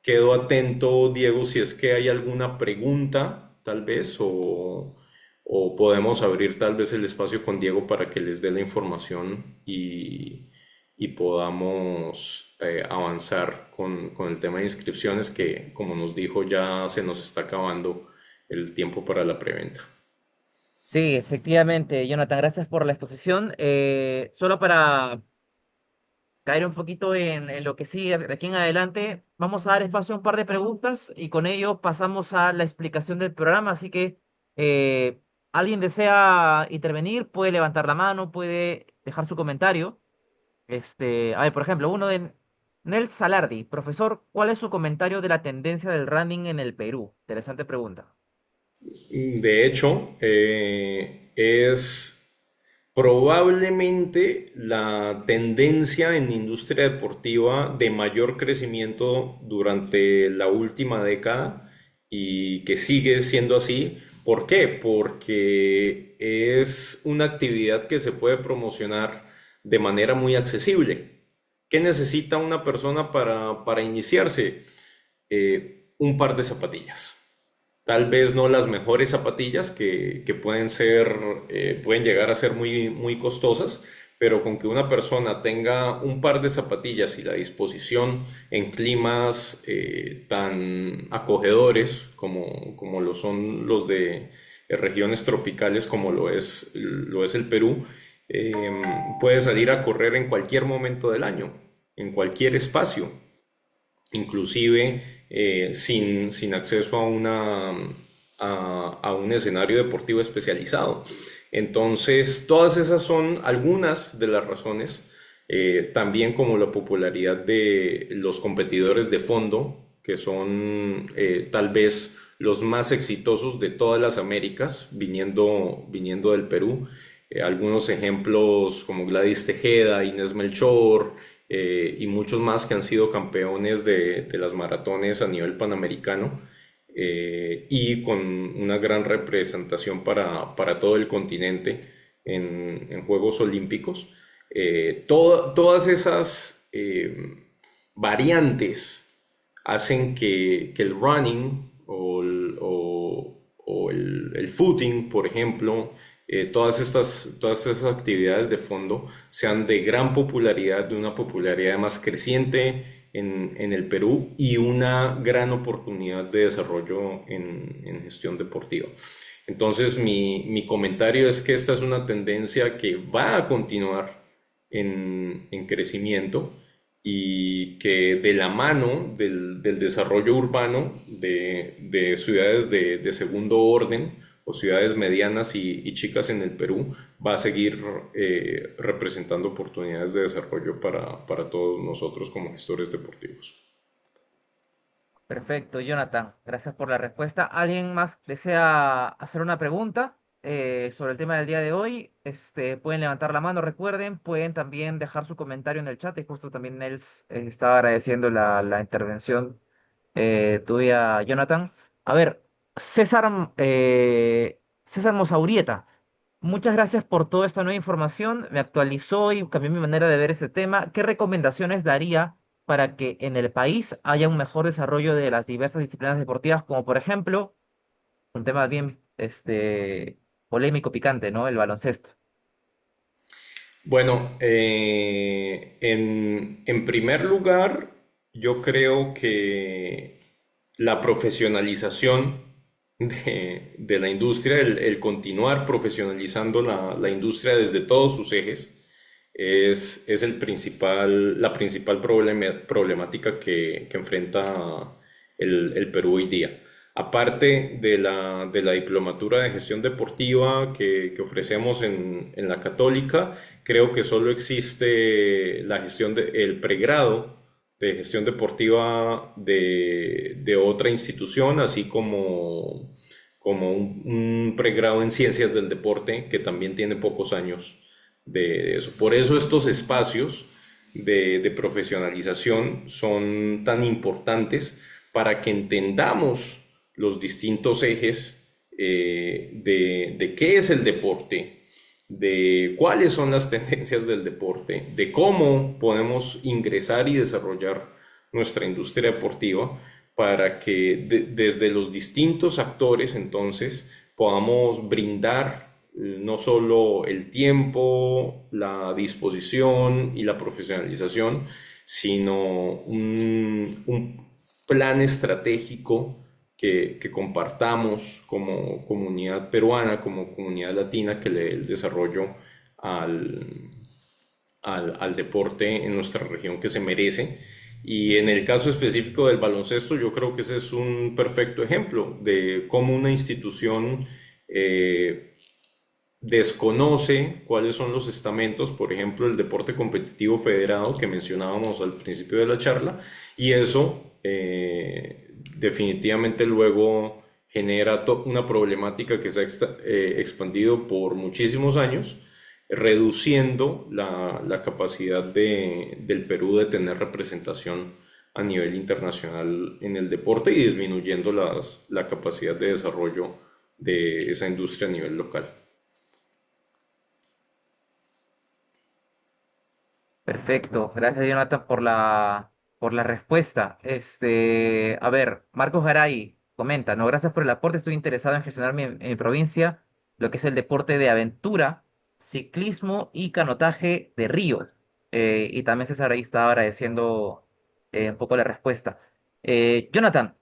Quedo atento, Diego, si es que hay alguna pregunta, tal vez, o podemos abrir tal vez el espacio con Diego para que les dé la información y podamos avanzar con el tema de inscripciones que, como nos dijo, ya se nos está acabando el tiempo para la preventa. Sí, efectivamente, Jonathan, gracias por la exposición. Solo para caer un poquito en lo que sigue de aquí en adelante, vamos a dar espacio a un par de preguntas y con ello pasamos a la explicación del programa. Así que alguien desea intervenir, puede levantar la mano, puede dejar su comentario. A ver, por ejemplo, uno de Nel Salardi, profesor, ¿cuál es su comentario de la tendencia del running en el Perú? Interesante pregunta. De hecho, es probablemente la tendencia en industria deportiva de mayor crecimiento durante la última década y que sigue siendo así. ¿Por qué? Porque es una actividad que se puede promocionar de manera muy accesible. ¿Qué necesita una persona para iniciarse? Un par de zapatillas. Tal vez no las mejores zapatillas que pueden ser, pueden llegar a ser muy costosas, pero con que una persona tenga un par de zapatillas y la disposición en climas tan acogedores como lo son los de regiones tropicales como lo es el Perú, eh, puede salir a correr en cualquier momento del año, en cualquier espacio inclusive sin acceso a un escenario deportivo especializado. Entonces, todas esas son algunas de las razones, también como la popularidad de los competidores de fondo, que son tal vez los más exitosos de todas las Américas, viniendo del Perú. Algunos ejemplos como Gladys Tejeda, Inés Melchor, y muchos más que han sido campeones de las maratones a nivel panamericano, y con una gran representación para todo el continente en Juegos Olímpicos. Todas esas variantes hacen que el running o el footing, por ejemplo, todas estas actividades de fondo sean de gran popularidad, de una popularidad más creciente en el Perú y una gran oportunidad de desarrollo en gestión deportiva. Entonces, mi comentario es que esta es una tendencia que va a continuar en crecimiento y que de la mano del desarrollo urbano de ciudades de segundo orden o ciudades medianas y chicas en el Perú va a seguir representando oportunidades de desarrollo para todos nosotros como gestores deportivos. Perfecto, Jonathan. Gracias por la respuesta. ¿Alguien más desea hacer una pregunta sobre el tema del día de hoy? Pueden levantar la mano, recuerden, pueden también dejar su comentario en el chat y justo también Nels estaba agradeciendo la intervención tuya, Jonathan. A ver, César Mosaurieta, muchas gracias por toda esta nueva información. Me actualizó y cambió mi manera de ver ese tema. ¿Qué recomendaciones daría para que en el país haya un mejor desarrollo de las diversas disciplinas deportivas, como por ejemplo, un tema bien polémico, picante, ¿no? El baloncesto. Bueno, en primer lugar, yo creo que la profesionalización de la industria, el continuar profesionalizando la industria desde todos sus ejes, es la principal problemática que enfrenta el Perú hoy día. Aparte de la diplomatura de gestión deportiva que ofrecemos en la Católica, creo que solo existe el pregrado de gestión deportiva de otra institución, así como un pregrado en ciencias del deporte que también tiene pocos años de eso. Por eso estos espacios de profesionalización son tan importantes para que entendamos los distintos ejes de qué es el deporte, de cuáles son las tendencias del deporte, de cómo podemos ingresar y desarrollar nuestra industria deportiva para que desde los distintos actores entonces podamos brindar no solo el tiempo, la disposición y la profesionalización, sino un plan estratégico que compartamos como comunidad peruana, como comunidad latina, que le dé el desarrollo al, al deporte en nuestra región que se merece. Y en el caso específico del baloncesto, yo creo que ese es un perfecto ejemplo de cómo una institución desconoce cuáles son los estamentos, por ejemplo, el deporte competitivo federado que mencionábamos al principio de la charla, y eso definitivamente luego genera una problemática que se ha expandido por muchísimos años, reduciendo la capacidad del Perú de tener representación a nivel internacional en el deporte y disminuyendo la capacidad de desarrollo de esa industria a nivel local. Perfecto, gracias Jonathan por la respuesta. A ver, Marcos Garay comenta, no, gracias por el aporte, estoy interesado en gestionar en mi provincia lo que es el deporte de aventura, ciclismo y canotaje de río. Y también César ahí estaba agradeciendo un poco la respuesta. Jonathan,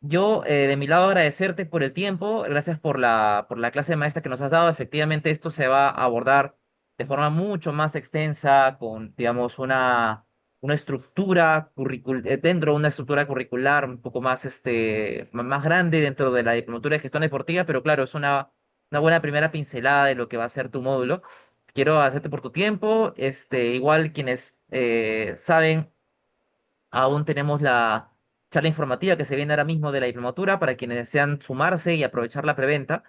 yo de mi lado agradecerte por el tiempo, gracias por la clase de maestra que nos has dado. Efectivamente, esto se va a abordar de forma mucho más extensa, con, digamos, una estructura dentro de una estructura curricular un poco más, más grande dentro de la diplomatura de gestión deportiva, pero claro, es una buena primera pincelada de lo que va a ser tu módulo. Quiero hacerte por tu tiempo, igual quienes saben, aún tenemos la charla informativa que se viene ahora mismo de la diplomatura para quienes desean sumarse y aprovechar la preventa.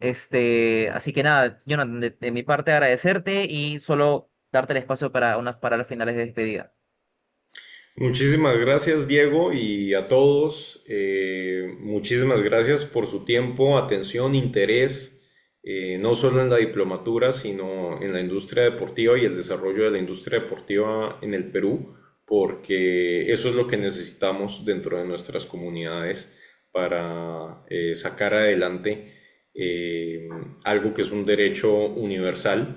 Así que nada, Jonathan, de mi parte agradecerte y solo darte el espacio para unas palabras finales de despedida. Muchísimas gracias, Diego, y a todos, muchísimas gracias por su tiempo, atención, interés, no solo en la diplomatura, sino en la industria deportiva y el desarrollo de la industria deportiva en el Perú, porque eso es lo que necesitamos dentro de nuestras comunidades para sacar adelante eh, algo que es un derecho universal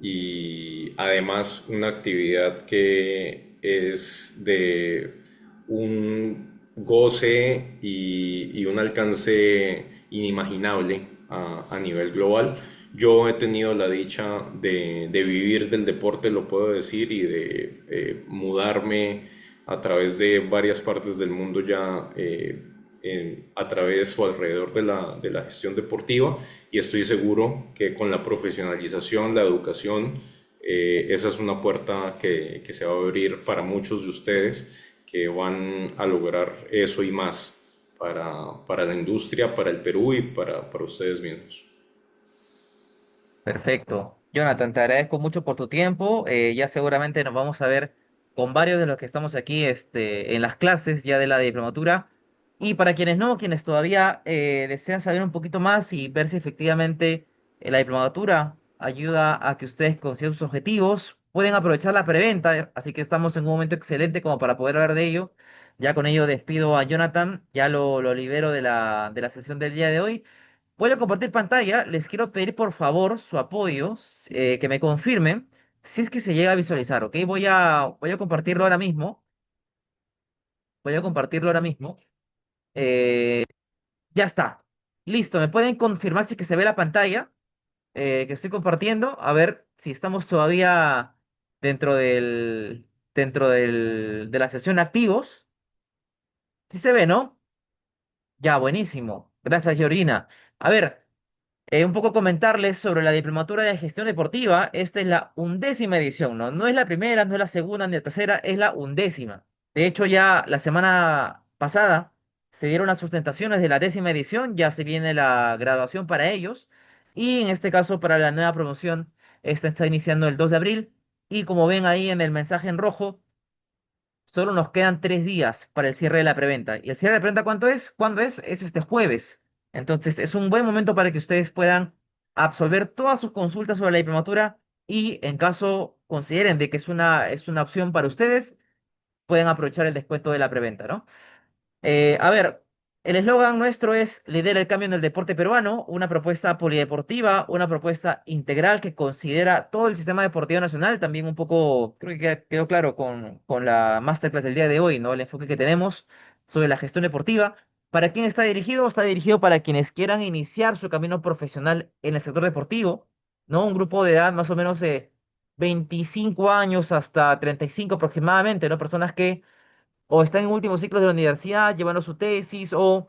y además una actividad que es de un goce y un alcance inimaginable a nivel global. Yo he tenido la dicha de vivir del deporte, lo puedo decir, y de mudarme a través de varias partes del mundo ya a través o alrededor de la gestión deportiva y estoy seguro que con la profesionalización, la educación, esa es una puerta que se va a abrir para muchos de ustedes que van a lograr eso y más para la industria, para el Perú y para ustedes mismos. Perfecto. Jonathan, te agradezco mucho por tu tiempo. Ya seguramente nos vamos a ver con varios de los que estamos aquí en las clases ya de la diplomatura. Y para quienes no, quienes todavía desean saber un poquito más y ver si efectivamente la diplomatura ayuda a que ustedes consigan sus objetivos, pueden aprovechar la preventa. Así que estamos en un momento excelente como para poder hablar de ello. Ya con ello despido a Jonathan, ya lo libero de la sesión del día de hoy. Voy a compartir pantalla. Les quiero pedir por favor su apoyo, que me confirmen si es que se llega a visualizar, ¿ok? Voy a compartirlo ahora mismo. Voy a compartirlo ahora mismo. Eh, ya está. Listo. ¿Me pueden confirmar si es que se ve la pantalla que estoy compartiendo? A ver si estamos todavía de la sesión activos. Sí se ve, ¿no? Ya, buenísimo. Gracias, Georgina. A ver. Un poco comentarles sobre la Diplomatura de Gestión Deportiva. Esta es la 11ª edición, ¿no? No es la primera, no es la segunda ni la tercera, es la 11ª. De hecho, ya la semana pasada se dieron las sustentaciones de la 10ª edición, ya se viene la graduación para ellos. Y en este caso, para la nueva promoción, esta está iniciando el 2 de abril. Y como ven ahí en el mensaje en rojo, solo nos quedan 3 días para el cierre de la preventa. ¿Y el cierre de la preventa cuánto es? ¿Cuándo es? Es este jueves. Entonces, es un buen momento para que ustedes puedan absolver todas sus consultas sobre la diplomatura y en caso consideren de que es una opción para ustedes, pueden aprovechar el descuento de la preventa, ¿no? A ver, el eslogan nuestro es Lidera el cambio en el deporte peruano, una propuesta polideportiva, una propuesta integral que considera todo el sistema deportivo nacional, también un poco, creo que quedó claro con la masterclass del día de hoy, ¿no? El enfoque que tenemos sobre la gestión deportiva. ¿Para quién está dirigido? Está dirigido para quienes quieran iniciar su camino profesional en el sector deportivo, ¿no? Un grupo de edad más o menos de 25 años hasta 35 aproximadamente, ¿no? Personas que o están en últimos ciclos de la universidad llevando su tesis o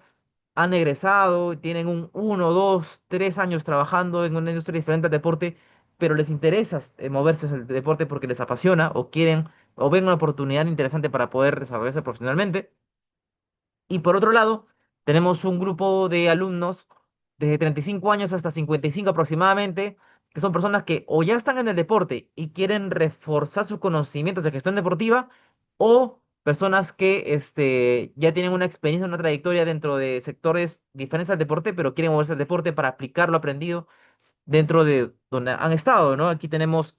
han egresado y tienen un 1, 2, 3 años trabajando en una industria diferente al deporte, pero les interesa moverse en el deporte porque les apasiona o quieren o ven una oportunidad interesante para poder desarrollarse profesionalmente. Y por otro lado, tenemos un grupo de alumnos desde 35 años hasta 55 aproximadamente, que son personas que o ya están en el deporte y quieren reforzar sus conocimientos de gestión deportiva, o personas que ya tienen una experiencia, una trayectoria dentro de sectores diferentes al deporte, pero quieren moverse al deporte para aplicar lo aprendido dentro de donde han estado, ¿no? Aquí tenemos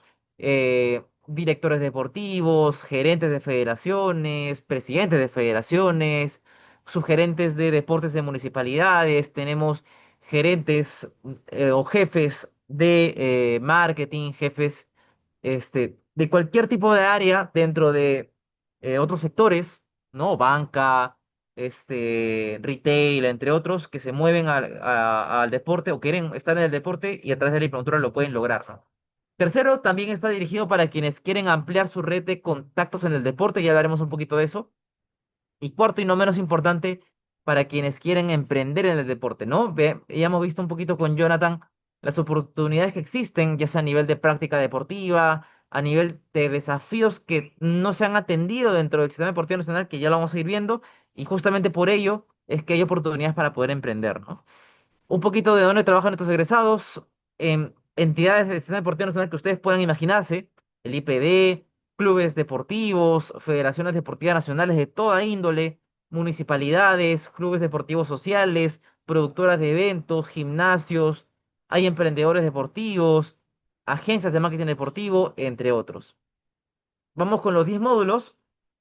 directores deportivos, gerentes de federaciones, presidentes de federaciones, subgerentes de deportes de municipalidades, tenemos gerentes o jefes de marketing, jefes de cualquier tipo de área dentro de otros sectores, ¿no? Banca, retail, entre otros, que se mueven al deporte o quieren estar en el deporte y a través de la diplomatura lo pueden lograr, ¿no? Tercero, también está dirigido para quienes quieren ampliar su red de contactos en el deporte, ya hablaremos un poquito de eso. Y cuarto y no menos importante, para quienes quieren emprender en el deporte, ¿no? Ya hemos visto un poquito con Jonathan las oportunidades que existen, ya sea a nivel de práctica deportiva, a nivel de desafíos que no se han atendido dentro del sistema deportivo nacional, que ya lo vamos a ir viendo, y justamente por ello es que hay oportunidades para poder emprender, ¿no? Un poquito de dónde trabajan estos egresados, entidades del sistema deportivo nacional que ustedes puedan imaginarse, el IPD, clubes deportivos, federaciones deportivas nacionales de toda índole, municipalidades, clubes deportivos sociales, productoras de eventos, gimnasios, hay emprendedores deportivos, agencias de marketing deportivo, entre otros. Vamos con los 10 módulos.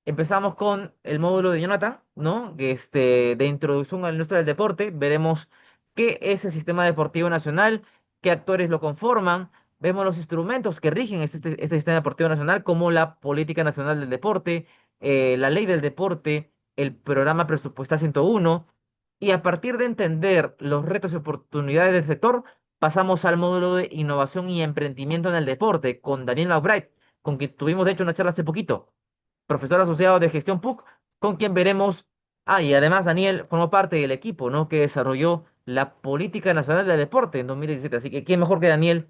Empezamos con el módulo de Jonathan, ¿no? Que de introducción a la industria del deporte. Veremos qué es el sistema deportivo nacional, qué actores lo conforman. Vemos los instrumentos que rigen este sistema deportivo nacional, como la Política Nacional del Deporte, la Ley del Deporte, el Programa Presupuestal 101. Y a partir de entender los retos y oportunidades del sector, pasamos al módulo de innovación y emprendimiento en el deporte con Daniel McBride, con quien tuvimos de hecho una charla hace poquito, profesor asociado de gestión PUC, con quien veremos, y además Daniel formó parte del equipo, ¿no? Que desarrolló la Política Nacional del Deporte en 2017, así que quién mejor que Daniel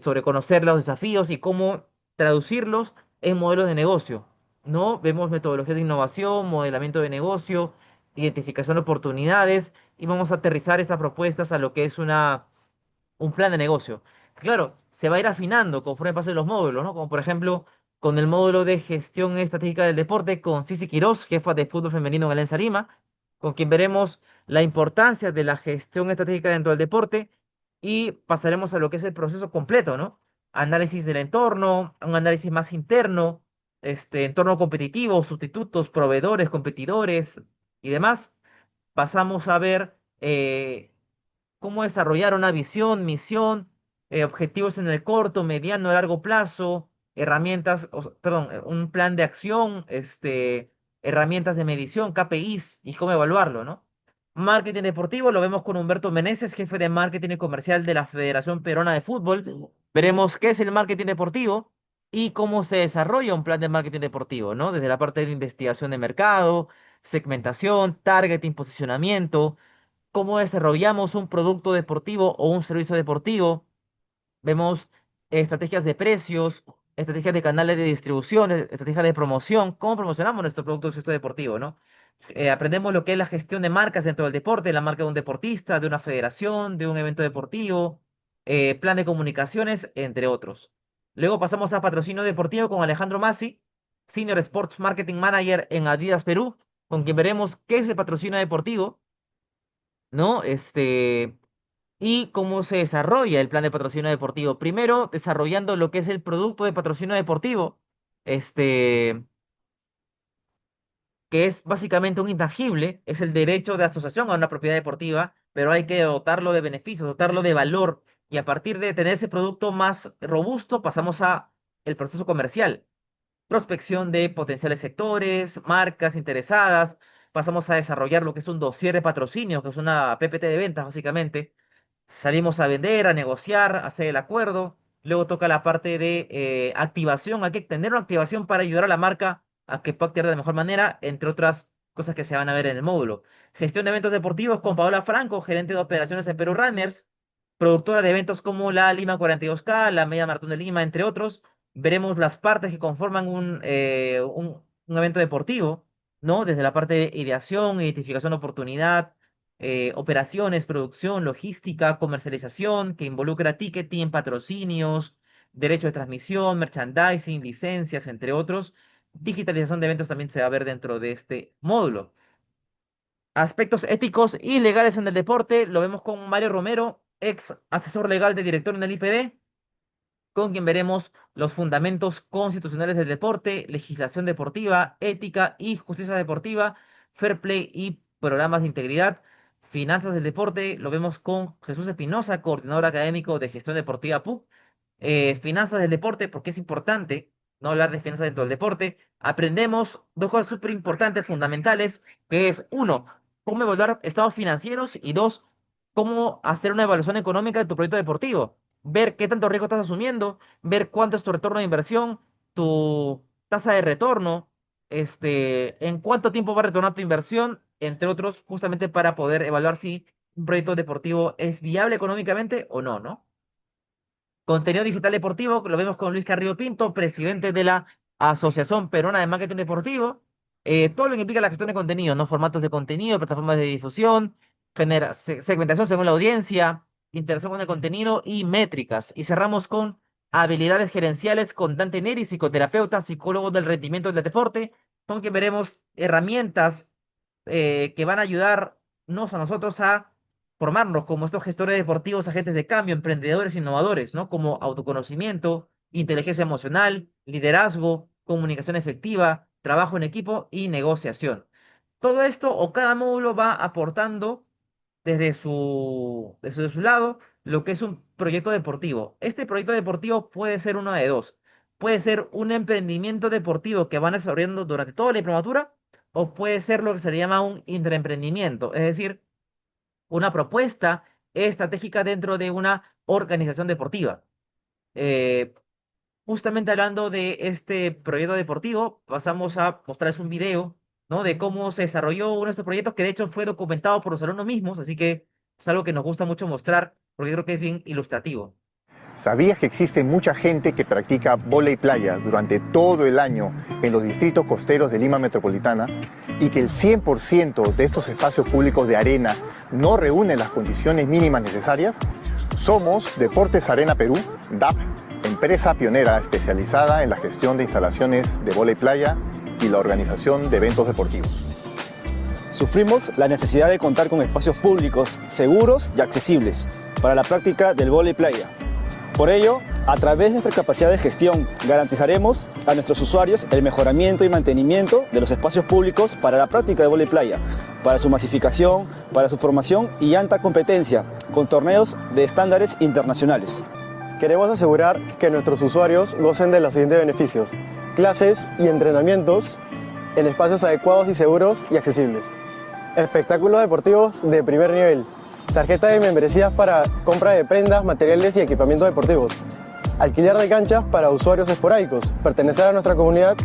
sobre conocer los desafíos y cómo traducirlos en modelos de negocio, ¿no? Vemos metodologías de innovación, modelamiento de negocio, identificación de oportunidades y vamos a aterrizar estas propuestas a lo que es un plan de negocio. Claro, se va a ir afinando conforme pasen los módulos, ¿no? Como por ejemplo, con el módulo de gestión estratégica del deporte, con Cici Quirós, jefa de fútbol femenino en Alianza Lima, con quien veremos la importancia de la gestión estratégica dentro del deporte y pasaremos a lo que es el proceso completo, ¿no? Análisis del entorno, un análisis más interno, entorno competitivo, sustitutos, proveedores, competidores y demás. Pasamos a ver cómo desarrollar una visión, misión, objetivos en el corto, mediano, largo plazo, herramientas, perdón, un plan de acción, herramientas de medición, KPIs y cómo evaluarlo, ¿no? Marketing deportivo, lo vemos con Humberto Meneses, jefe de marketing y comercial de la Federación Peruana de Fútbol. Veremos qué es el marketing deportivo y cómo se desarrolla un plan de marketing deportivo, ¿no? Desde la parte de investigación de mercado, segmentación, targeting, posicionamiento, cómo desarrollamos un producto deportivo o un servicio deportivo. Vemos estrategias de precios, estrategias de canales de distribución, estrategias de promoción, cómo promocionamos nuestro producto o servicio deportivo, ¿no? Aprendemos lo que es la gestión de marcas dentro del deporte, la marca de un deportista, de una federación, de un evento deportivo, plan de comunicaciones, entre otros. Luego pasamos a patrocinio deportivo con Alejandro Masi, Senior Sports Marketing Manager en Adidas Perú, con quien veremos qué es el patrocinio deportivo, ¿no? Y cómo se desarrolla el plan de patrocinio deportivo. Primero, desarrollando lo que es el producto de patrocinio deportivo, este, que es básicamente un intangible, es el derecho de asociación a una propiedad deportiva, pero hay que dotarlo de beneficios, dotarlo de valor, y a partir de tener ese producto más robusto, pasamos a el proceso comercial, prospección de potenciales sectores, marcas interesadas, pasamos a desarrollar lo que es un dossier de patrocinio, que es una PPT de ventas, básicamente. Salimos a vender, a negociar, a hacer el acuerdo. Luego toca la parte de activación. Hay que tener una activación para ayudar a la marca a que pueda actuar de la mejor manera, entre otras cosas que se van a ver en el módulo. Gestión de eventos deportivos con Paola Franco, gerente de operaciones en Perú Runners, productora de eventos como la Lima 42K, la Media Maratón de Lima, entre otros. Veremos las partes que conforman un evento deportivo, ¿no? Desde la parte de ideación, identificación de oportunidad, operaciones, producción, logística, comercialización, que involucra ticketing, patrocinios, derecho de transmisión, merchandising, licencias, entre otros. Digitalización de eventos también se va a ver dentro de este módulo. Aspectos éticos y legales en el deporte, lo vemos con Mario Romero, ex asesor legal de director en el IPD, con quien veremos los fundamentos constitucionales del deporte, legislación deportiva, ética y justicia deportiva, fair play y programas de integridad. Finanzas del deporte, lo vemos con Jesús Espinosa, coordinador académico de gestión deportiva PUC. Finanzas del deporte, porque es importante no hablar de finanzas dentro del deporte. Aprendemos dos cosas súper importantes, fundamentales, que es, uno, cómo evaluar estados financieros y dos, cómo hacer una evaluación económica de tu proyecto deportivo, ver qué tanto riesgo estás asumiendo, ver cuánto es tu retorno de inversión, tu tasa de retorno, en cuánto tiempo va a retornar tu inversión, entre otros, justamente para poder evaluar si un proyecto deportivo es viable económicamente o no, ¿no? Contenido digital deportivo, lo vemos con Luis Carrillo Pinto, presidente de la Asociación Peruana de Marketing Deportivo. Todo lo que implica la gestión de contenido, ¿no? Formatos de contenido, plataformas de difusión, segmentación según la audiencia, interacción con el contenido y métricas. Y cerramos con habilidades gerenciales con Dante Neri, psicoterapeuta, psicólogo del rendimiento del deporte, con quien veremos herramientas que van a ayudarnos a nosotros a formarnos como estos gestores deportivos, agentes de cambio, emprendedores, innovadores, ¿no? Como autoconocimiento, inteligencia emocional, liderazgo, comunicación efectiva, trabajo en equipo y negociación. Todo esto o cada módulo va aportando desde su lado lo que es un proyecto deportivo. Este proyecto deportivo puede ser uno de dos. Puede ser un emprendimiento deportivo que van desarrollando durante toda la diplomatura o puede ser lo que se le llama un intraemprendimiento, es decir, una propuesta estratégica dentro de una organización deportiva. Eh, Justamente hablando de este proyecto deportivo, pasamos a mostrarles un video, ¿no? De cómo se desarrolló uno de estos proyectos, que de hecho fue documentado por los alumnos mismos, así que es algo que nos gusta mucho mostrar, porque creo que es bien ilustrativo. ¿Sabías que existe mucha gente que practica vóley playa durante todo el año en los distritos costeros de Lima Metropolitana y que el 100% de estos espacios públicos de arena no reúnen las condiciones mínimas necesarias? Somos Deportes Arena Perú, DAP, empresa pionera especializada en la gestión de instalaciones de vóley playa y la organización de eventos deportivos. Sufrimos la necesidad de contar con espacios públicos seguros y accesibles para la práctica del vóley playa. Por ello, a través de nuestra capacidad de gestión, garantizaremos a nuestros usuarios el mejoramiento y mantenimiento de los espacios públicos para la práctica de vóley playa, para su masificación, para su formación y alta competencia, con torneos de estándares internacionales. Queremos asegurar que nuestros usuarios gocen de los siguientes beneficios: clases y entrenamientos en espacios adecuados y seguros y accesibles. Espectáculos deportivos de primer nivel. Tarjeta de membresías para compra de prendas, materiales y equipamientos deportivos. Alquiler de canchas para usuarios esporádicos. Pertenecer a nuestra comunidad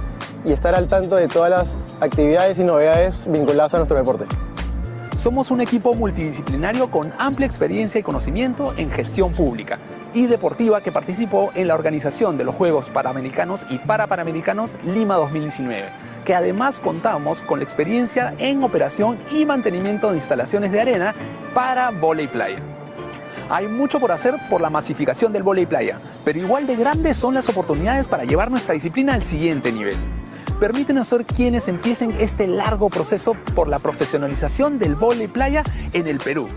y estar al tanto de todas las actividades y novedades vinculadas a nuestro deporte. Somos un equipo multidisciplinario con amplia experiencia y conocimiento en gestión pública y deportiva que participó en la organización de los Juegos Panamericanos y Parapanamericanos Lima 2019, que además contamos con la experiencia en operación y mantenimiento de instalaciones de arena para vóley playa. Hay mucho por hacer por la masificación del vóley playa, pero igual de grandes son las oportunidades para llevar nuestra disciplina al siguiente nivel. permiten ser quienes empiecen este largo proceso por la profesionalización del vóley playa en el Perú.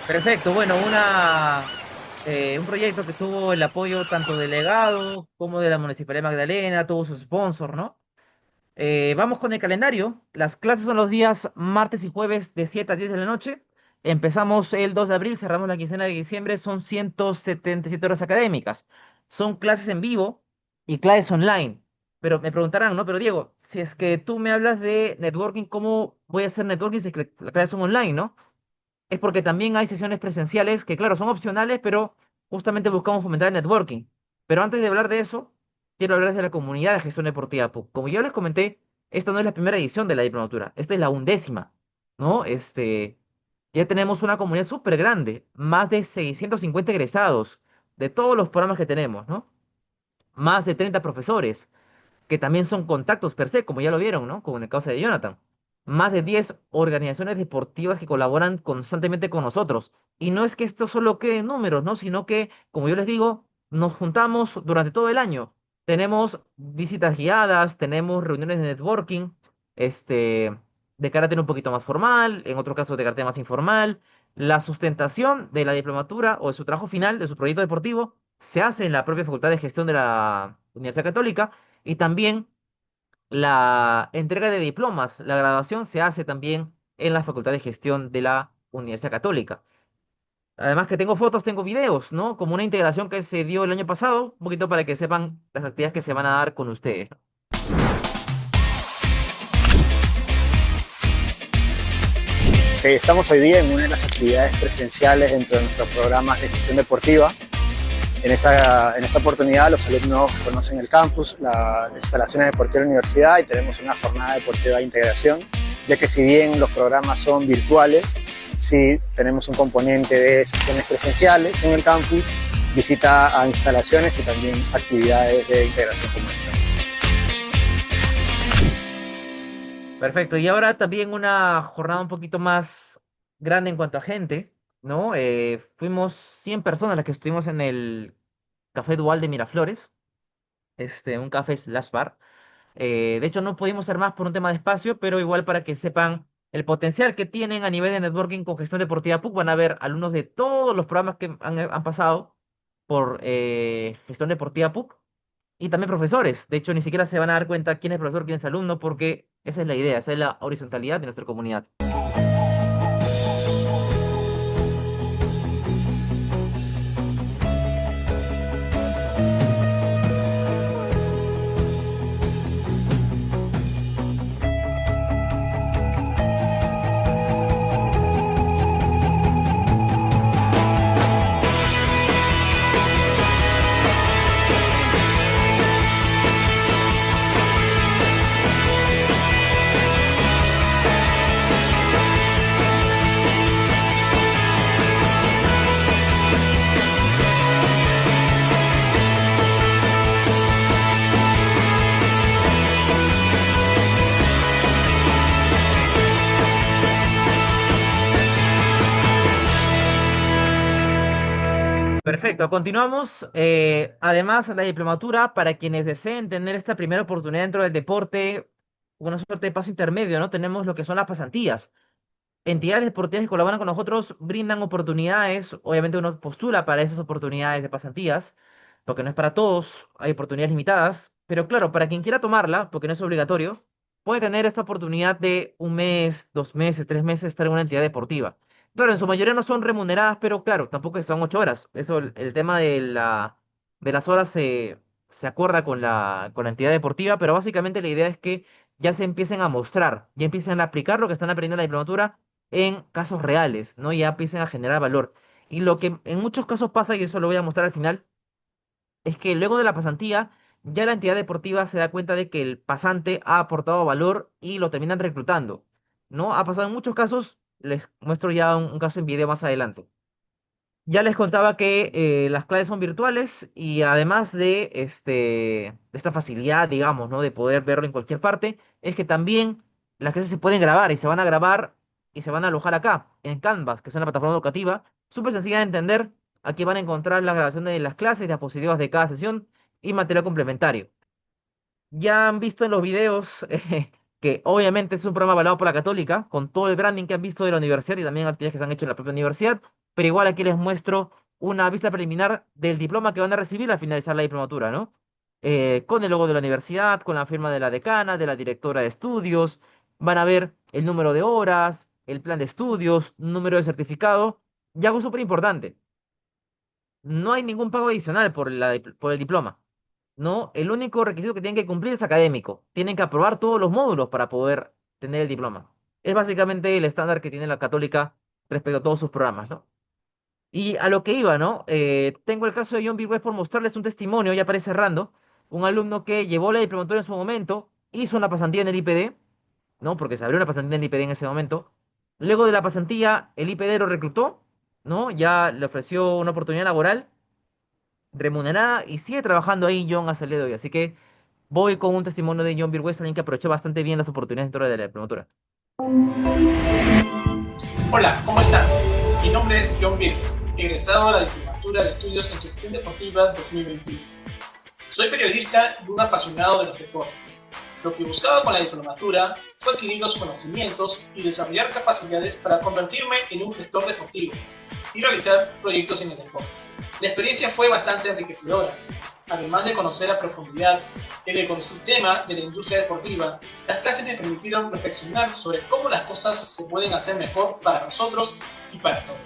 Perfecto, bueno, un proyecto que tuvo el apoyo tanto del delegado como de la Municipalidad de Magdalena, tuvo su sponsor, ¿no? Vamos con el calendario. Las clases son los días martes y jueves de 7 a 10 de la noche. Empezamos el 2 de abril, cerramos la quincena de diciembre, son 177 horas académicas. Son clases en vivo y clases online. Pero me preguntarán, ¿no? Pero Diego, si es que tú me hablas de networking, ¿cómo voy a hacer networking si es que las clases son online, ¿no? Es porque también hay sesiones presenciales que, claro, son opcionales, pero justamente buscamos fomentar el networking. Pero antes de hablar de eso, quiero hablar de la comunidad de gestión deportiva PUC. Como yo les comenté, esta no es la primera edición de la diplomatura, esta es la 11ª, ¿no? Ya tenemos una comunidad súper grande, más de 650 egresados de todos los programas que tenemos, ¿no? Más de 30 profesores que también son contactos per se, como ya lo vieron, ¿no? Como en el caso de Jonathan. Más de 10 organizaciones deportivas que colaboran constantemente con nosotros. Y no es que esto solo quede en números, ¿no? Sino que, como yo les digo, nos juntamos durante todo el año. Tenemos visitas guiadas, tenemos reuniones de networking, de carácter un poquito más formal, en otros casos de carácter más informal. La sustentación de la diplomatura o de su trabajo final, de su proyecto deportivo, se hace en la propia Facultad de Gestión de la Universidad Católica y también la entrega de diplomas, la graduación se hace también en la Facultad de Gestión de la Universidad Católica. Además que tengo fotos, tengo videos, ¿no? Como una integración que se dio el año pasado, un poquito para que sepan las actividades que se van a dar con ustedes. Estamos hoy día en una de las actividades presenciales dentro de nuestros programas de gestión deportiva. En esta oportunidad los alumnos conocen el campus, las instalaciones deportivas de la universidad y tenemos una jornada deportiva de integración, ya que si bien los programas son virtuales, sí tenemos un componente de sesiones presenciales en el campus, visita a instalaciones y también actividades de integración como esta. Perfecto, y ahora también una jornada un poquito más grande en cuanto a gente, ¿no? Fuimos 100 personas las que estuvimos en el Café Dual de Miraflores, un café slash bar. De hecho, no pudimos ser más por un tema de espacio, pero igual para que sepan el potencial que tienen a nivel de networking con gestión deportiva PUC, van a ver alumnos de todos los programas que han pasado por gestión deportiva PUC y también profesores. De hecho, ni siquiera se van a dar cuenta quién es profesor, quién es alumno, porque esa es la idea, esa es la horizontalidad de nuestra comunidad. Perfecto, continuamos. Además, la diplomatura, para quienes deseen tener esta primera oportunidad dentro del deporte, una suerte de paso intermedio, ¿no? Tenemos lo que son las pasantías. Entidades deportivas que colaboran con nosotros brindan oportunidades, obviamente uno postula para esas oportunidades de pasantías, porque no es para todos, hay oportunidades limitadas, pero claro, para quien quiera tomarla, porque no es obligatorio, puede tener esta oportunidad de un mes, 2 meses, 3 meses estar en una entidad deportiva. Claro, en su mayoría no son remuneradas, pero claro, tampoco son 8 horas. Eso, el tema de las horas se acuerda con la entidad deportiva, pero básicamente la idea es que ya se empiecen a mostrar, ya empiecen a aplicar lo que están aprendiendo en la diplomatura en casos reales, ¿no? Ya empiecen a generar valor. Y lo que en muchos casos pasa, y eso lo voy a mostrar al final, es que luego de la pasantía, ya la entidad deportiva se da cuenta de que el pasante ha aportado valor y lo terminan reclutando, ¿no? Ha pasado en muchos casos, les muestro ya un caso en video más adelante. Ya les contaba que las clases son virtuales y además de esta facilidad, digamos, ¿no? De poder verlo en cualquier parte, es que también las clases se pueden grabar y se van a grabar y se van a alojar acá, en Canvas, que es una plataforma educativa súper sencilla de entender. Aquí van a encontrar la grabación de las clases, diapositivas de cada sesión y material complementario. Ya han visto en los videos que obviamente es un programa avalado por la Católica, con todo el branding que han visto de la universidad y también actividades que se han hecho en la propia universidad, pero igual aquí les muestro una vista preliminar del diploma que van a recibir al finalizar la diplomatura, ¿no? Con el logo de la universidad, con la firma de la decana, de la directora de estudios, van a ver el número de horas, el plan de estudios, número de certificado, y algo súper importante, no hay ningún pago adicional por el diploma. No, el único requisito que tienen que cumplir es académico. Tienen que aprobar todos los módulos para poder tener el diploma. Es básicamente el estándar que tiene la Católica respecto a todos sus programas, ¿no? Y a lo que iba, ¿no? Tengo el caso de John B. West por mostrarles un testimonio, ya para ir cerrando. Un alumno que llevó la diplomatura en su momento, hizo una pasantía en el IPD, ¿no? Porque se abrió una pasantía en el IPD en ese momento. Luego de la pasantía, el IPD lo reclutó, ¿no? Ya le ofreció una oportunidad laboral remunerada y sigue trabajando ahí John hasta el día de hoy. Así que voy con un testimonio de John Birwes, alguien que aprovechó bastante bien las oportunidades dentro de la promotora. Hola, ¿cómo están? Mi nombre es John Birks, egresado de la Diplomatura de Estudios en Gestión Deportiva 2021. Soy periodista y un apasionado de los deportes. Lo que buscaba con la diplomatura fue adquirir los conocimientos y desarrollar capacidades para convertirme en un gestor deportivo y realizar proyectos en el deporte. La experiencia fue bastante enriquecedora. Además de conocer a profundidad el ecosistema de la industria deportiva, las clases me permitieron reflexionar sobre cómo las cosas se pueden hacer mejor para nosotros y para todos.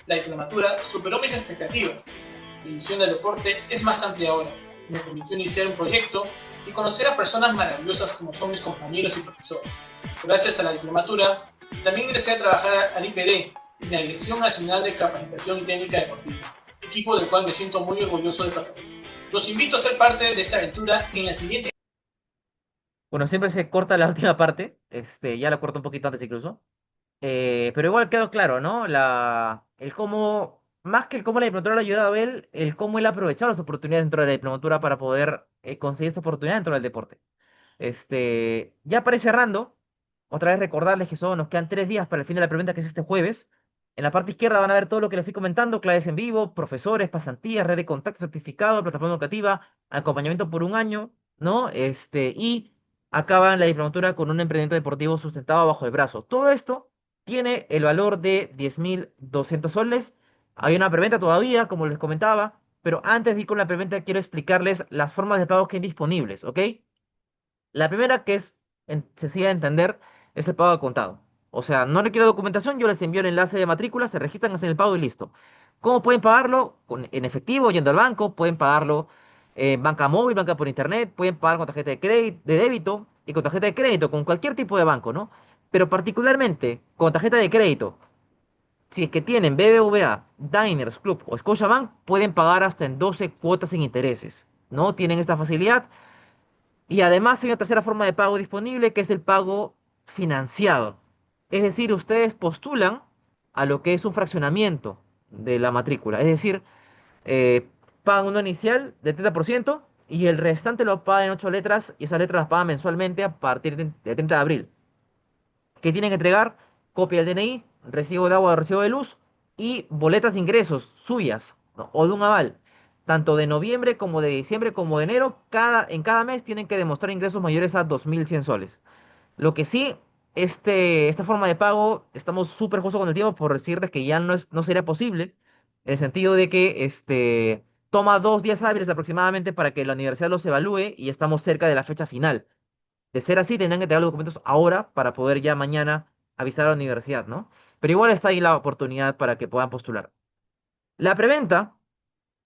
La diplomatura superó mis expectativas. Mi visión del deporte es más amplia ahora. Me permitió iniciar un proyecto y conocer a personas maravillosas como son mis compañeros y profesores. Gracias a la diplomatura, también ingresé a trabajar al IPD, en la Dirección Nacional de Capacitación y Técnica Deportiva, equipo del cual me siento muy orgulloso de pertenecer. Los invito a ser parte de esta aventura en la siguiente. Bueno, siempre se corta la última parte, ya la corto un poquito antes incluso. Pero igual quedó claro, ¿no? El cómo, más que el cómo la diplomatura le ha ayudado a él, el cómo él ha aprovechado las oportunidades dentro de la diplomatura para poder conseguir esta oportunidad dentro del deporte. Ya para ir cerrando, otra vez recordarles que solo nos quedan 3 días para el fin de la preventa, que es este jueves. En la parte izquierda van a ver todo lo que les fui comentando: clases en vivo, profesores, pasantías, red de contacto certificado, plataforma educativa, acompañamiento por un año, ¿no? Y acaban la diplomatura con un emprendimiento deportivo sustentado bajo el brazo. Todo esto tiene el valor de 10.200 soles. Hay una preventa todavía, como les comentaba, pero antes de ir con la preventa quiero explicarles las formas de pago que hay disponibles, ¿ok? La primera, que es sencilla de entender, es el pago al contado. O sea, no requiere documentación, yo les envío el enlace de matrícula, se registran, hacen el pago y listo. ¿Cómo pueden pagarlo? En efectivo, yendo al banco, pueden pagarlo en banca móvil, banca por internet, pueden pagar con tarjeta de crédito, de débito y con tarjeta de crédito, con cualquier tipo de banco, ¿no? Pero particularmente con tarjeta de crédito, si es que tienen BBVA, Diners Club o Scotiabank, pueden pagar hasta en 12 cuotas sin intereses, ¿no? Tienen esta facilidad. Y además hay una tercera forma de pago disponible, que es el pago financiado. Es decir, ustedes postulan a lo que es un fraccionamiento de la matrícula. Es decir, eh, pagan uno inicial del 30% y el restante lo pagan en 8 letras, y esas letras las pagan mensualmente a partir del 30 de abril. Que tienen que entregar copia del DNI, recibo de agua, recibo de luz y boletas de ingresos suyas, ¿no? O de un aval. Tanto de noviembre como de diciembre como de enero, en cada mes tienen que demostrar ingresos mayores a 2.100 soles. Lo que sí, esta forma de pago, estamos súper justo con el tiempo por decirles que ya no sería posible, en el sentido de que toma 2 días hábiles aproximadamente para que la universidad los evalúe y estamos cerca de la fecha final. De ser así, tendrán que entregar los documentos ahora para poder ya mañana avisar a la universidad, ¿no? Pero igual está ahí la oportunidad para que puedan postular. La preventa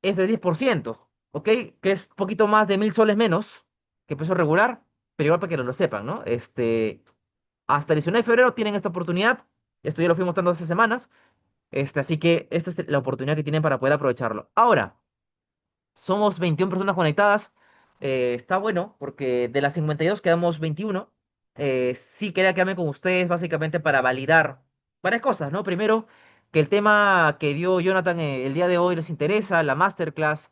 es de 10%, ¿ok? Que es un poquito más de 1.000 soles menos que peso regular, pero igual para que lo sepan, ¿no? Hasta el 19 de febrero tienen esta oportunidad. Esto ya lo fui mostrando hace semanas. Así que esta es la oportunidad que tienen para poder aprovecharlo. Ahora, somos 21 personas conectadas. Está bueno porque de las 52 quedamos 21. Sí quería quedarme con ustedes básicamente para validar varias cosas, ¿no? Primero, que el tema que dio Jonathan el día de hoy les interesa, la masterclass.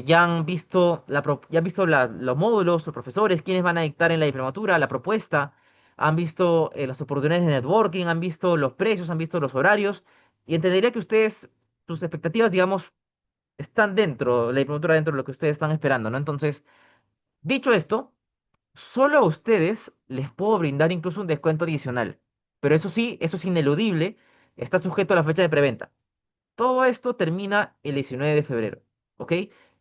Ya han visto, los módulos, los profesores, quiénes van a dictar en la diplomatura, la propuesta. han visto las oportunidades de networking, han visto los precios, han visto los horarios, y entendería que ustedes, sus expectativas, digamos, están dentro, la diplomatura dentro de lo que ustedes están esperando, ¿no? Entonces, dicho esto, solo a ustedes les puedo brindar incluso un descuento adicional. Pero eso sí, eso es ineludible, está sujeto a la fecha de preventa. Todo esto termina el 19 de febrero, ¿ok?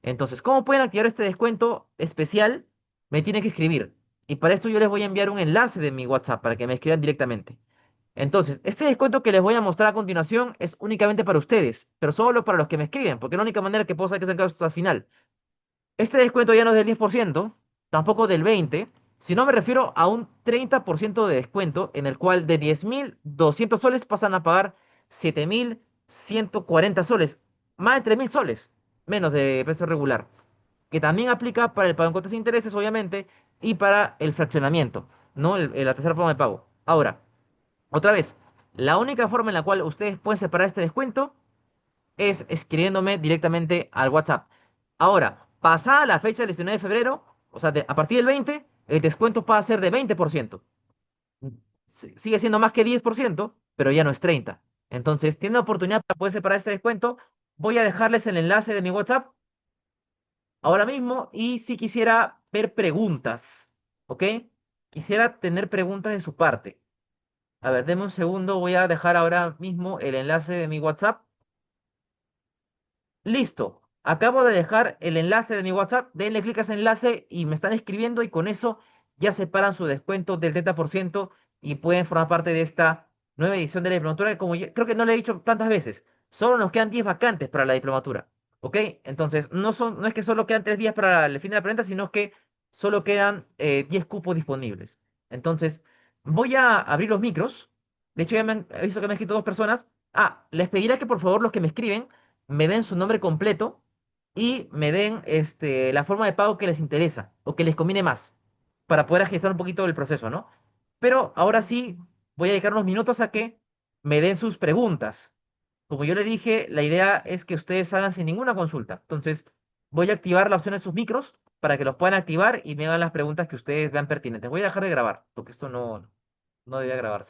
Entonces, ¿cómo pueden activar este descuento especial? Me tienen que escribir. Y para esto yo les voy a enviar un enlace de mi WhatsApp para que me escriban directamente. Entonces, este descuento que les voy a mostrar a continuación es únicamente para ustedes, pero solo para los que me escriben, porque es la única manera que puedo saber que se han quedado hasta el final. Este descuento ya no es del 10%, tampoco del 20%, sino me refiero a un 30% de descuento en el cual de 10.200 soles pasan a pagar 7.140 soles, más de 3.000 soles, menos de precio regular, que también aplica para el pago en cuotas e intereses, obviamente, y para el fraccionamiento, ¿no? La tercera forma de pago. Ahora, otra vez, la única forma en la cual ustedes pueden separar este descuento es escribiéndome directamente al WhatsApp. Ahora, pasada la fecha del 19 de febrero, o sea, a partir del 20, el descuento pasa a ser de 20%. Sigue siendo más que 10%, pero ya no es 30%. Entonces, tienen la oportunidad para poder separar este descuento. Voy a dejarles el enlace de mi WhatsApp ahora mismo y si quisiera ver preguntas, ¿ok? Quisiera tener preguntas de su parte. A ver, denme un segundo, voy a dejar ahora mismo el enlace de mi WhatsApp. Listo. Acabo de dejar el enlace de mi WhatsApp. Denle clic a ese enlace y me están escribiendo y con eso ya separan su descuento del 30% y pueden formar parte de esta nueva edición de la diplomatura que como creo que no le he dicho tantas veces, solo nos quedan 10 vacantes para la diplomatura. ¿Ok? Entonces, no es que solo quedan 3 días para el fin de la preventa, sino que solo quedan 10 cupos disponibles. Entonces, voy a abrir los micros. De hecho, ya he visto que me han escrito 2 personas. Ah, les pediré que por favor los que me escriben me den su nombre completo y me den la forma de pago que les interesa o que les conviene más para poder agilizar un poquito el proceso, ¿no? Pero ahora sí voy a dedicar unos minutos a que me den sus preguntas. Como yo le dije, la idea es que ustedes salgan sin ninguna consulta. Entonces, voy a activar la opción de sus micros para que los puedan activar y me hagan las preguntas que ustedes vean pertinentes. Voy a dejar de grabar, porque esto no debe grabarse.